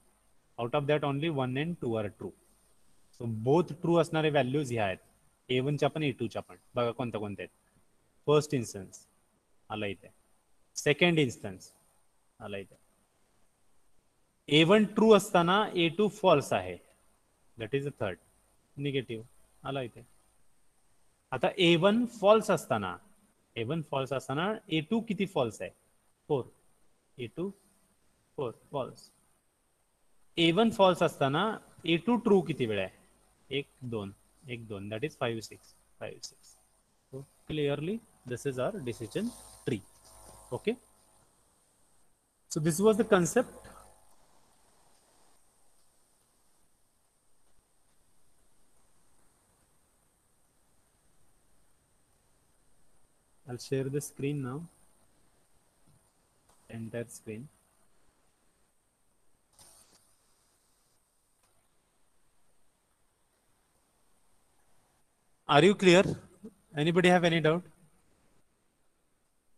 Out of that only 1 and 2 are true. So both true असणारे values ह्या आहेत, A1 च्या पण A2 च्या पण. बघा कोणत्या कोणत्या आहेत. फर्स्ट इन्स्टन्स आला इथे, सेकंड इन्स्टन्स आला इथे. A1 ट्रू असताना A2 फॉल्स आहे, that is the third. Negative आला इथे. आता A1 फॉल्स असताना, A1 फॉल्स असताना A2 किती फॉल्स आहे? 4. A2 4 false. A1 फॉल्स असताना A2 ट्रू किती वेळ आहे? 1 2 1 2, that is 5 6 5 6. So clearly this is our decision tree. Okay, so this was the concept. I'll share the screen now, entire screen. Are you clear? Anybody have any doubt?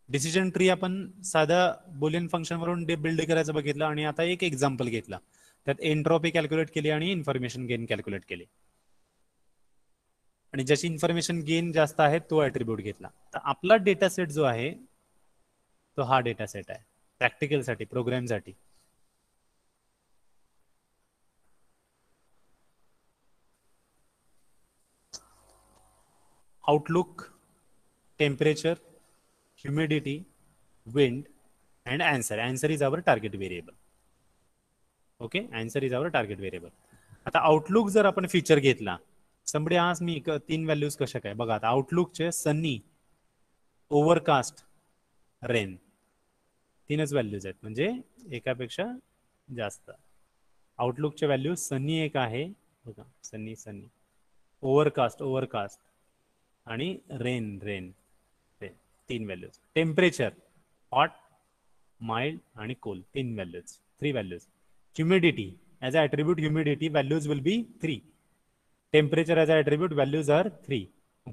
Decision tree आपण साधा Boolean function वरून build करायचं बघितलं, आणि आता एक example घेतला, त्यात एंट्रॉपी कॅल्क्युलेट केली आणि इन्फॉर्मेशन गेन कॅल्क्युलेट केली, आणि ज्याची इन्फॉर्मेशन गेन जास्त आहे तो ऍट्रिब्यूट घेतला. तर आपला डेटा सेट जो आहे तो हा डेटा सेट आहे प्रॅक्टिकल साठी, प्रोग्राम साठी. Outlook, temperature, humidity, wind, and answer. Answer is our target variable. Okay, answer is our target variable. आता आउटलुक जर आपण फीचर घेतला, somebody asked me 3 व्हॅल्यूज कशा काय. बघा आता आउटलुकचे सनी, ओव्हरकास्ट, रेन, 3च व्हॅल्यूज आहेत, म्हणजे एकापेक्षा जास्त. आउटलुकचे व्हॅल्यू सनी एक आहे बघा, सनी सनी, ओव्हरकास्ट ओव्हरकास्ट, आणि rain rain, 3 values. Temperature hot, mild आणि cold, 3 values, 3 values. Humidity as a attribute, humidity values will be 3. Temperature as a attribute values are 3.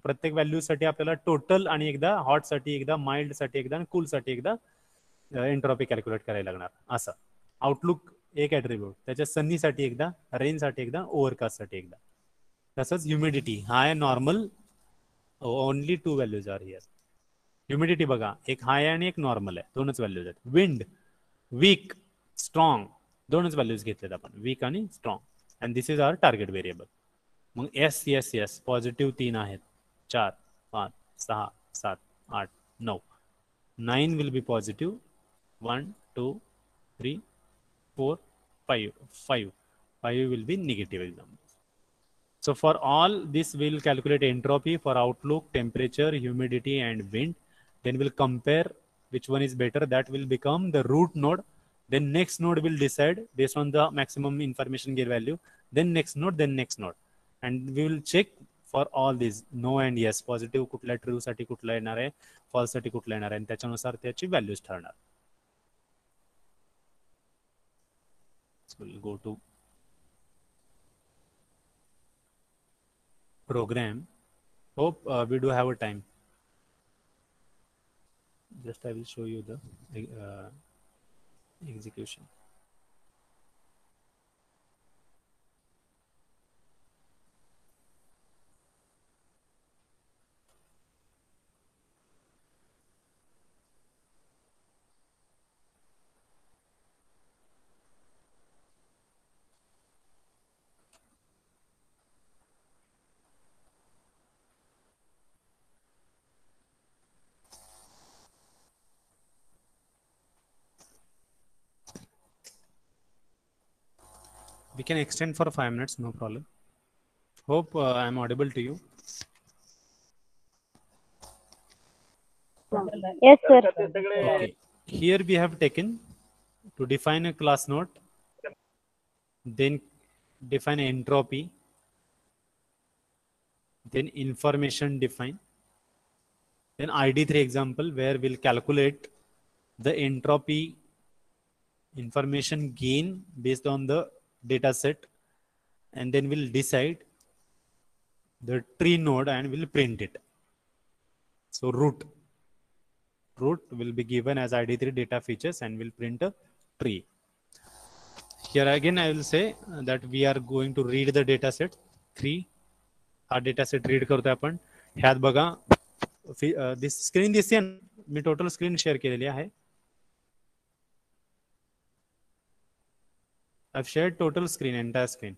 प्रत्येक व्हॅल्यूसाठी आपल्याला टोटल आणि एकदा हॉट साठी एकदा, माइल्ड साठी एकदा आणि कूल साठी एकदा एंट्रॉपी कॅल्क्युलेट करायला लागणार. असं आउटलुक एक ॲट्रिब्यूट, त्याच्या सनी साठी एकदा, रेन साठी एकदा, ओव्हरकास्ट साठी एकदा. तसंच ह्युमिडिटी हा आहे normal, only 2 values are here. Humidity बघा, एक हाय आणि एक नॉर्मल आहे, 2च व्हॅल्यूज आहेत. विंड वीक, स्ट्रॉंग, 2च व्हॅल्यूज घेतलेत आपण, वीक आणि strong. And this is our target variable. मग एस एस एस पॉझिटिव्ह 3 आहेत, 4 5 6 7 8 9. 9 will be positive, 1 2 3 4 5 5 5 will be negative example. So for all this we'll calculate entropy for outlook, temperature, humidity and wind. Then we'll compare which one is better. That will become the root node. Then next node will decide based on the maximum information gain value. Then next node, then next node. And we will check for all these no and yes. Positive कुठला, true साठी कुठला येणार आहे, false साठी कुठला येणार आहे, आणि त्याच्यानुसार त्याची व्हॅल्यूज ठरणार. So we'll go to program. Hope we do have a time. Just I will show you the execution. We can extend for 5 minutes, no problem. Hope I am audible to you. Yes, sir. Okay. Here we have taken to define a class node, then define entropy, then information define, Then ID3 example where we'll calculate the entropy information gain based on the data set, and then we'll decide the tree node and we'll print it. So root will be given as ID3 data features and we'll print a tree. Here again I will say that we are going to read the data set 3. हा data set read करतोय आपण. ह्यात बघा this screen दिसते, मी total screen share केलेली आहे. I've shared total screen, entire screen.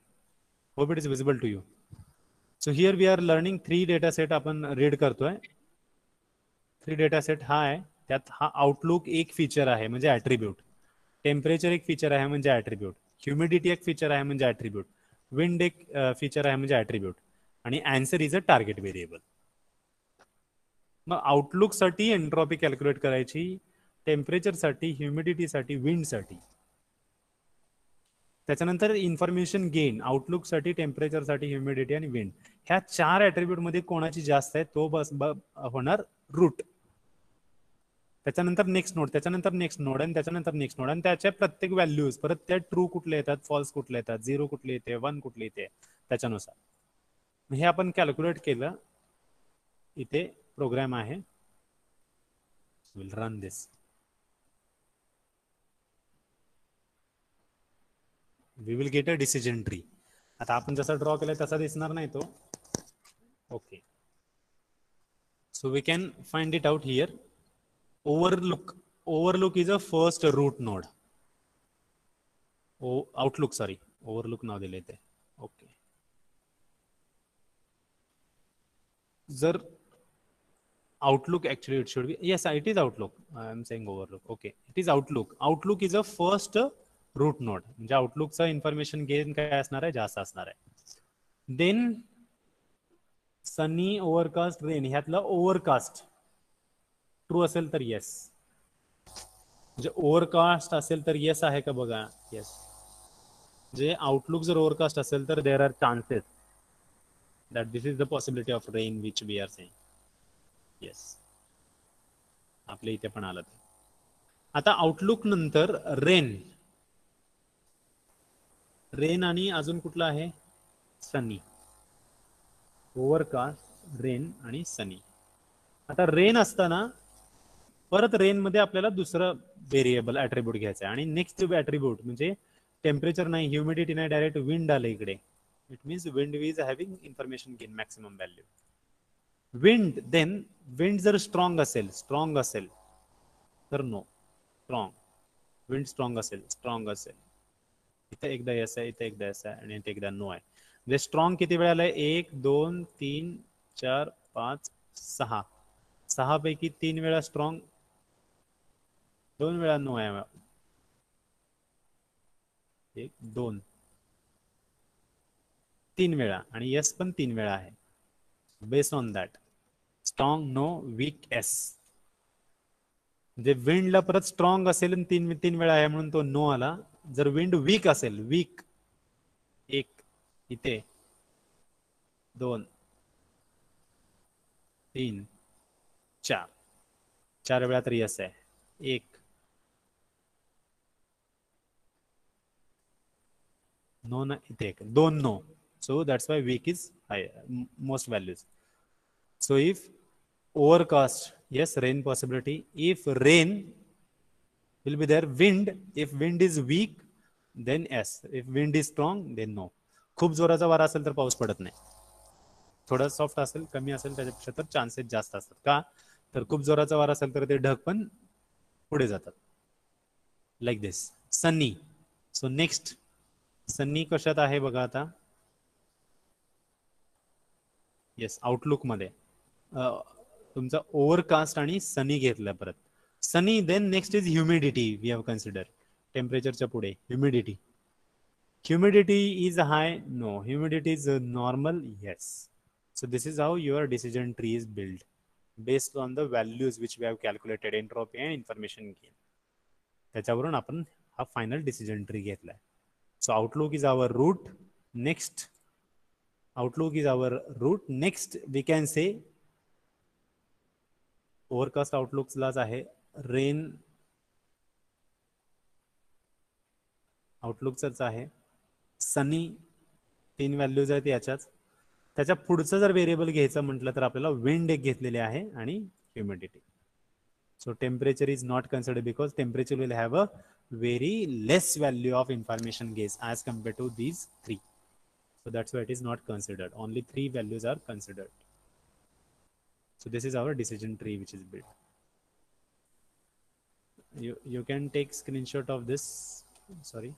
Hope it is visible to you. So here we are learning 3 data set आपण read करतोय. 3 data set हा आहे, त्यात हा आउटलुक एक फीचर आहे म्हणजे ऍट्रिब्यूट, टेम्परेचर एक फीचर आहे म्हणजे ऍट्रिब्यूट, ह्युमिडिटी एक फीचर आहे म्हणजे ऍट्रिब्यूट, विंड एक फीचर आहे म्हणजे ऍट्रिब्यूट, आणि answer is a target variable. Mug outlook साठी एंट्रॉपी कॅल्क्युलेट करायची, टेम्परेचर साठी, ह्युमिडिटी साठी, विंड साठी. त्याच्यानंतर इन्फॉर्मेशन गेन आउटलुक साठी, टेम्परेचर साठी, ह्युमिडिटी आणि विंड, ह्या 4 ऍट्रिब्यूट मध्ये कोणाची जास्त आहे तो बस होणार रूट. त्याच्यानंतर नेक्स्ट नोड, त्याच्यानंतर नेक्स्ट नोड, आणि त्याच्यानंतर नेक्स्ट नोड, आणि त्याच्या प्रत्येक व्हॅल्यूज परत त्या ट्रू कुठले येतात, फॉल्स कुठले येतात, 0 कुठले येते, 1 कुठले येते, त्याच्यानुसार हे आपण कॅल्क्युलेट केलं. इथे प्रोग्राम आहे, will run this. We will get a decision tree. आता आपण जसा ड्रॉ केलाय तसा दिसणार नाही तो. Okay, so we can find it out here. Overlook is a first root node. Outlook, sorry, overlook नाव दिले ते. ओके, जर Outlook actually it should be, yes it is Outlook, I am saying overlook. Okay, it is Outlook is a first root node. म्हणजे Outlook चा information gain काय असणार आहे, जास्त असणार आहे. देन सनी, ओव्हरकास्ट, रेन, ह्यातला ओव्हरकास्ट ट्रू असेल तर येस, म्हणजे ओव्हरकास्ट असेल तर येस आहे का बघा, येस. जे आउटलुक जर ओव्हरकास्ट असेल तर there are chances that this is the possibility of rain which we are saying. Yes, आपल्या इथे पण आलं ते. आता आउटलुक नंतर रेन आणि अजून कुठला आहे, सनी. ओव्हरकास्ट, रेन आणि सनी. आता रेन असताना परत रेन मध्ये आपल्याला दुसरं व्हेरिएबल ऍट्रिब्यूट घ्यायचं आहे, आणि नेक्स्ट ऍट्रिब्यूट म्हणजे टेम्परेचर नाही, ह्युमिडिटी नाही, डायरेक्ट विंड आलं इकडे. It means wind is having information gain maximum value. Wind, then wind जर स्ट्रॉंग असेल तर नो, स्ट्रॉंग. विंड स्ट्रॉंग असेल, इथे एकदा येस आहे, इथे एकदा येस आहे, आणि इथे एकदा नो आहे. म्हणजे स्ट्रॉंग किती वेळा आलाय, 1 2 3 4 5 6, 6 पैकी 3 वेळा स्ट्रॉंग, 2 वेळा नो आहे. 1 2 3 वेळा, आणि येस पण 3 वेळा आहे. Based on that strong no, weak S. म्हणजे विंडला परत स्ट्रॉंग असेल आणि 3 वेळा आहे म्हणून तो नो आला. जर विंड वीक असेल, वीक 1 इथे, 2 3 4, 4 वेळा तरी येस आहे. 1 नो ना, इथे 1, 2 no. So that's why weak is high, most values. So if overcast, yes, rain possibility. If rain will be there, wind, if wind is weak then yes, if wind is strong then no. खूप जोराचा वारा असेल तर पाऊस पडत नाही, थोडा soft असेल, कमी असेल त्याच्यापेक्षा तर चान्सेस जास्त असतात. का तर खूप जोराचा वारा असेल तर ते ढग पण पुढे जातात. Like this. Sunny. So next Sunny कशात आहे बघा आता. येस, आउटलुक मध्ये तुमचा ओव्हरकास्ट आणि सनी घेतला परत. Sunny, then next is humidity. We have consider टेम्परेचरच्या पुढे humidity. Humidity is high, no. Humidity is normal, yes. So this is how your decision tree is build based on the values which we have calculated, entropy and information gain. त्याच्यावरून आपण हा final decision tree घेतलाय. So outlook is our root. Next Outlook is our root. Next we can say overcast आउटलुक्सलाच आहे. Rain आउटलुकच आहे. Sunny 3 values आहेत याच्याच. त्याच्या पुढचं जर व्हेरिएबल घ्यायचं म्हटलं तर आपल्याला विंड एक घेतलेले आहे आणि humidity. So temperature is not considered because temperature will have a very less value of information gaze as compared to these three. So that's why it is not considered. Only 3 values are considered. So this is our decision tree which is built. You can take screenshot of this. Sorry.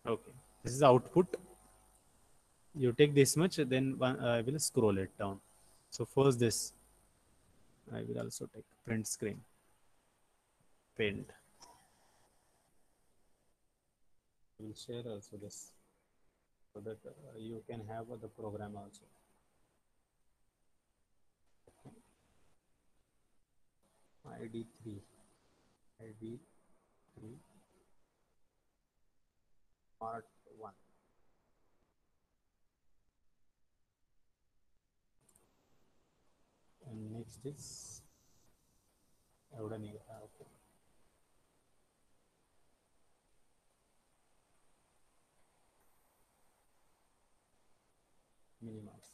Okay. This is output. You take this much, then I will scroll it down. So first this. I will also take print screen. Paint. I will share also this so that you can have the program also. ID3 part 1. And next is okay. Minimize.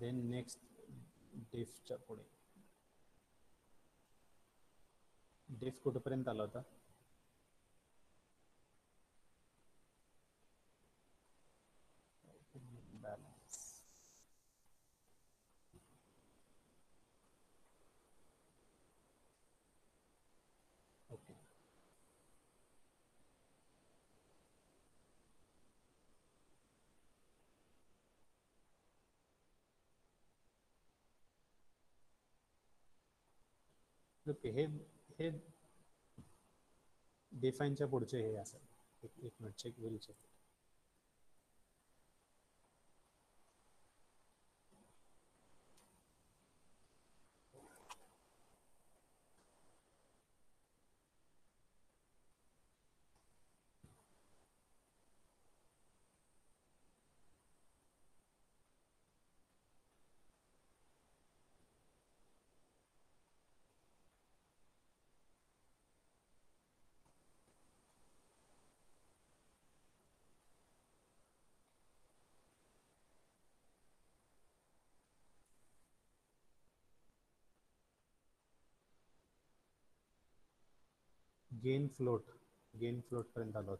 Then next diff च्या पुढे diff कुठपर्यंत आला होता? Balance. Okay. Okay, हे define च्या पुढचे हे असेल. एक minute check will check. Gain float पर्यंत आलो.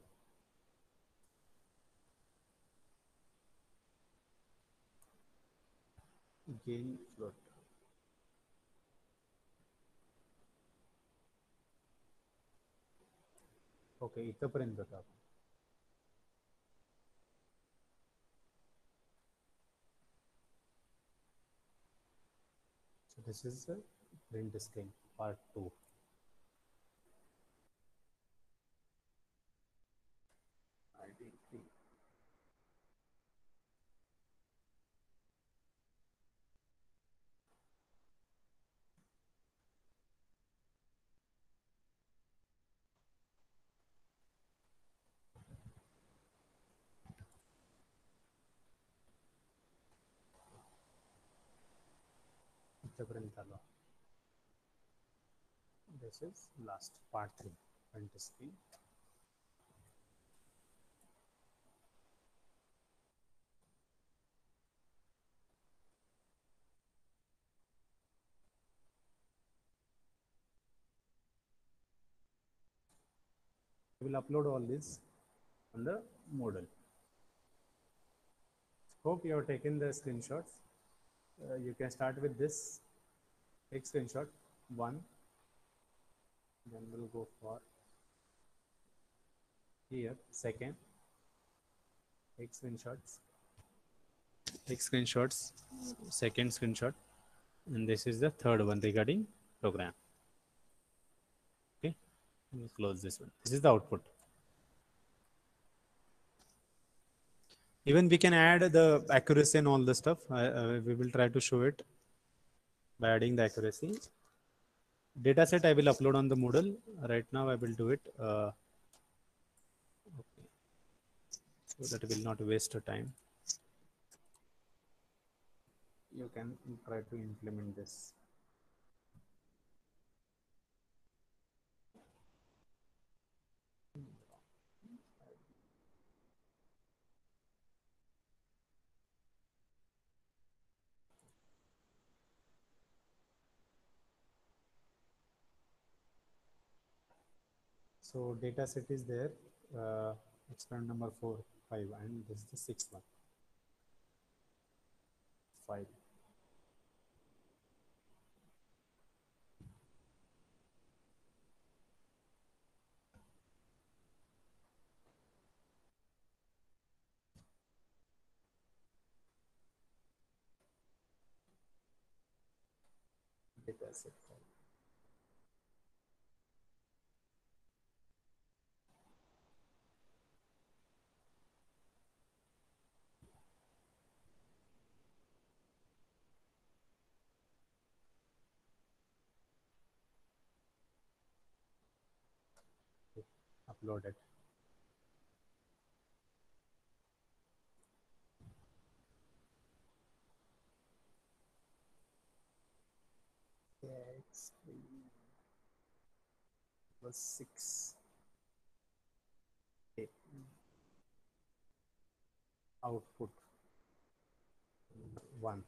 Gain float. Okay, इथपर्यंत होता. So this is the print screen part 2. ID3. इथपर्यंत आलो. This is last part 3 print screen. We will upload all this on the Moodle. Hope you have taken the screenshots. You can start with this. Take screenshot 1. Then we'll go for here. Second. Take screenshots. Second screenshot. And this is the third one regarding program. Okay. We'll close this one. This is the output. Even we can add the accuracy and all the stuff. We will try to show it by adding the accuracy. Dataset I will upload on the Moodle. Right now I will do it. Okay. So that will not waste time. you can try to implement this. So data set is there, experiment number 4, 5, and this is the sixth one, 5. Data set 5. Okay, uploaded. X plus 6. Okay. Output 1.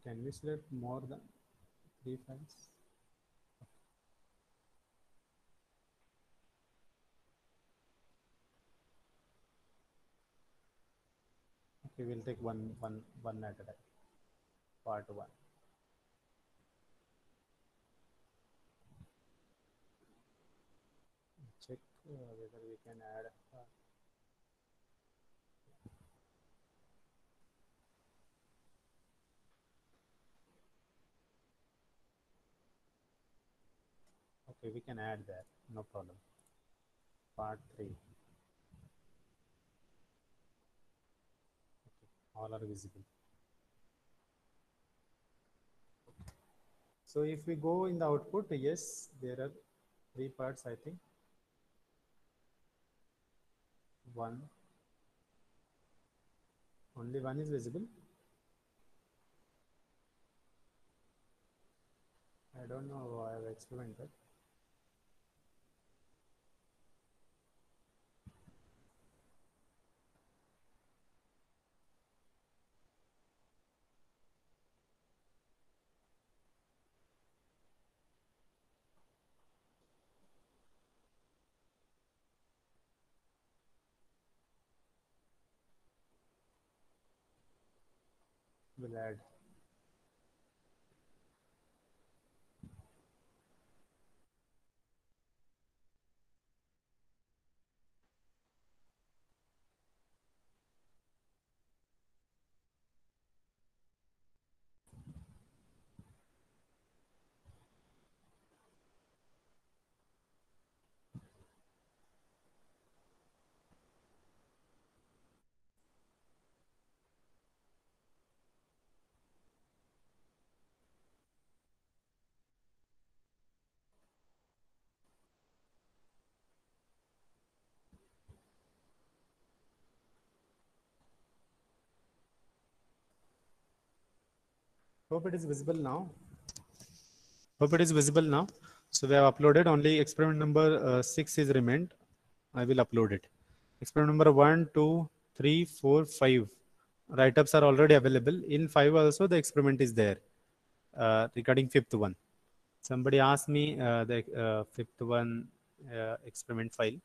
Can we select more than 3 files? Okay, we'll take one at a time. Part 1. Check whether we can add. Okay, we can add that. No problem. Part 3. Okay, all are visible. So if we go in the output, yes, there are 3 parts, I think. 1. Only 1 is visible. I don't know. I have experimented. We'll add. Hope it is visible now. Hope it is visible now. So we have uploaded only experiment number 6 is remained. I will upload it. Experiment number 1, 2, 3, 4, 5. Write-ups are already available. In 5 also the experiment is there regarding fifth one. Somebody asked me the fifth one experiment file.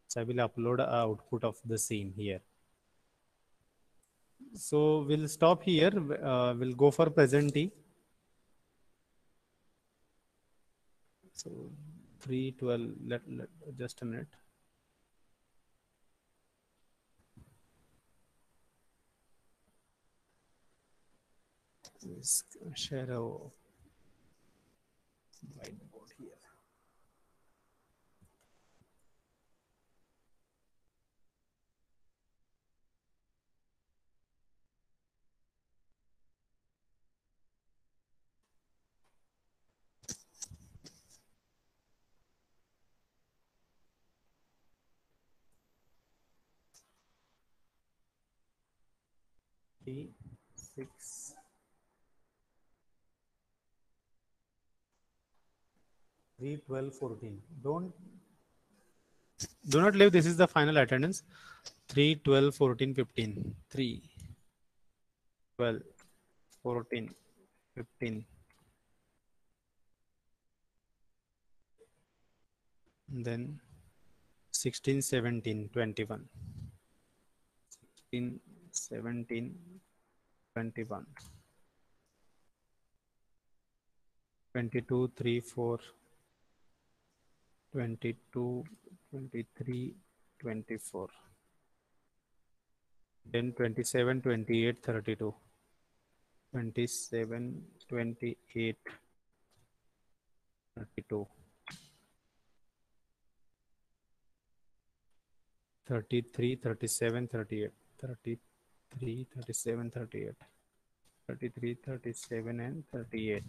So I will upload output of the same here. So we'll stop here. We'll go for present T. So 3:12. Let just a minute. Let's share a whiteboard here. 6, 3, 12, 14. Do not leave. This is the final attendance. 3, 12, 14, 15. 3, 12, 14, 15. Then 16, 17, 21. 16, 17, 21. 22, 3, 4. 22, 23, 24. Then 27, 28, 32. 27, 28, 32. 33, 37, 38. 33, 37, 38. 33, 37, and 38.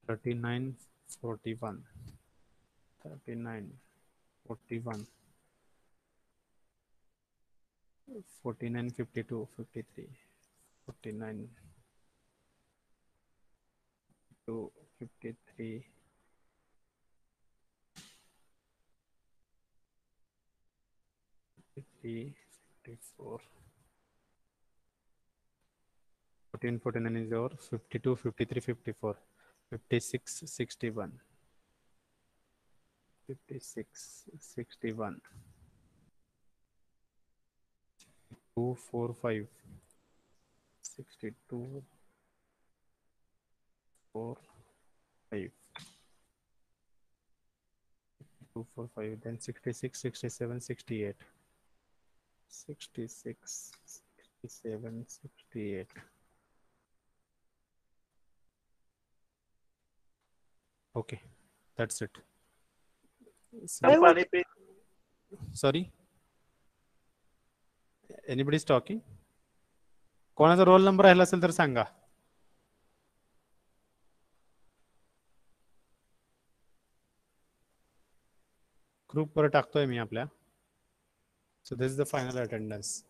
39, 41. 39, 41. 49, 52, 53. 49, 2, 53. 53, 54. 14, 49 is over. 52, 53, 54. 56, 61. 56, 61. 2, 4, 5. 62, 4, 5. 2, 4, 5. Then 66, 67, 68. 66, 67, 68. Okay, that's it. Sorry? Anybody is talking? कोणाचा roll number राहिला असेल तर सांगा. Group वर टाकतोय मी आपल्या. So this is the final attendance.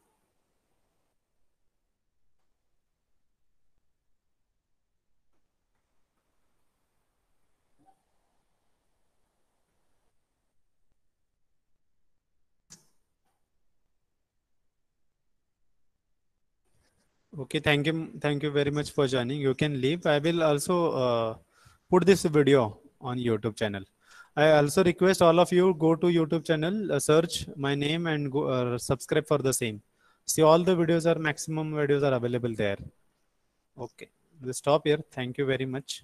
Okay, thank you very much for joining. You can leave. I will also put this video on YouTube channel. I also request all of you go to YouTube channel, search my name and go subscribe for the same. See, all the videos are maximum videos are available there. Okay, we'll stop here. Thank you very much.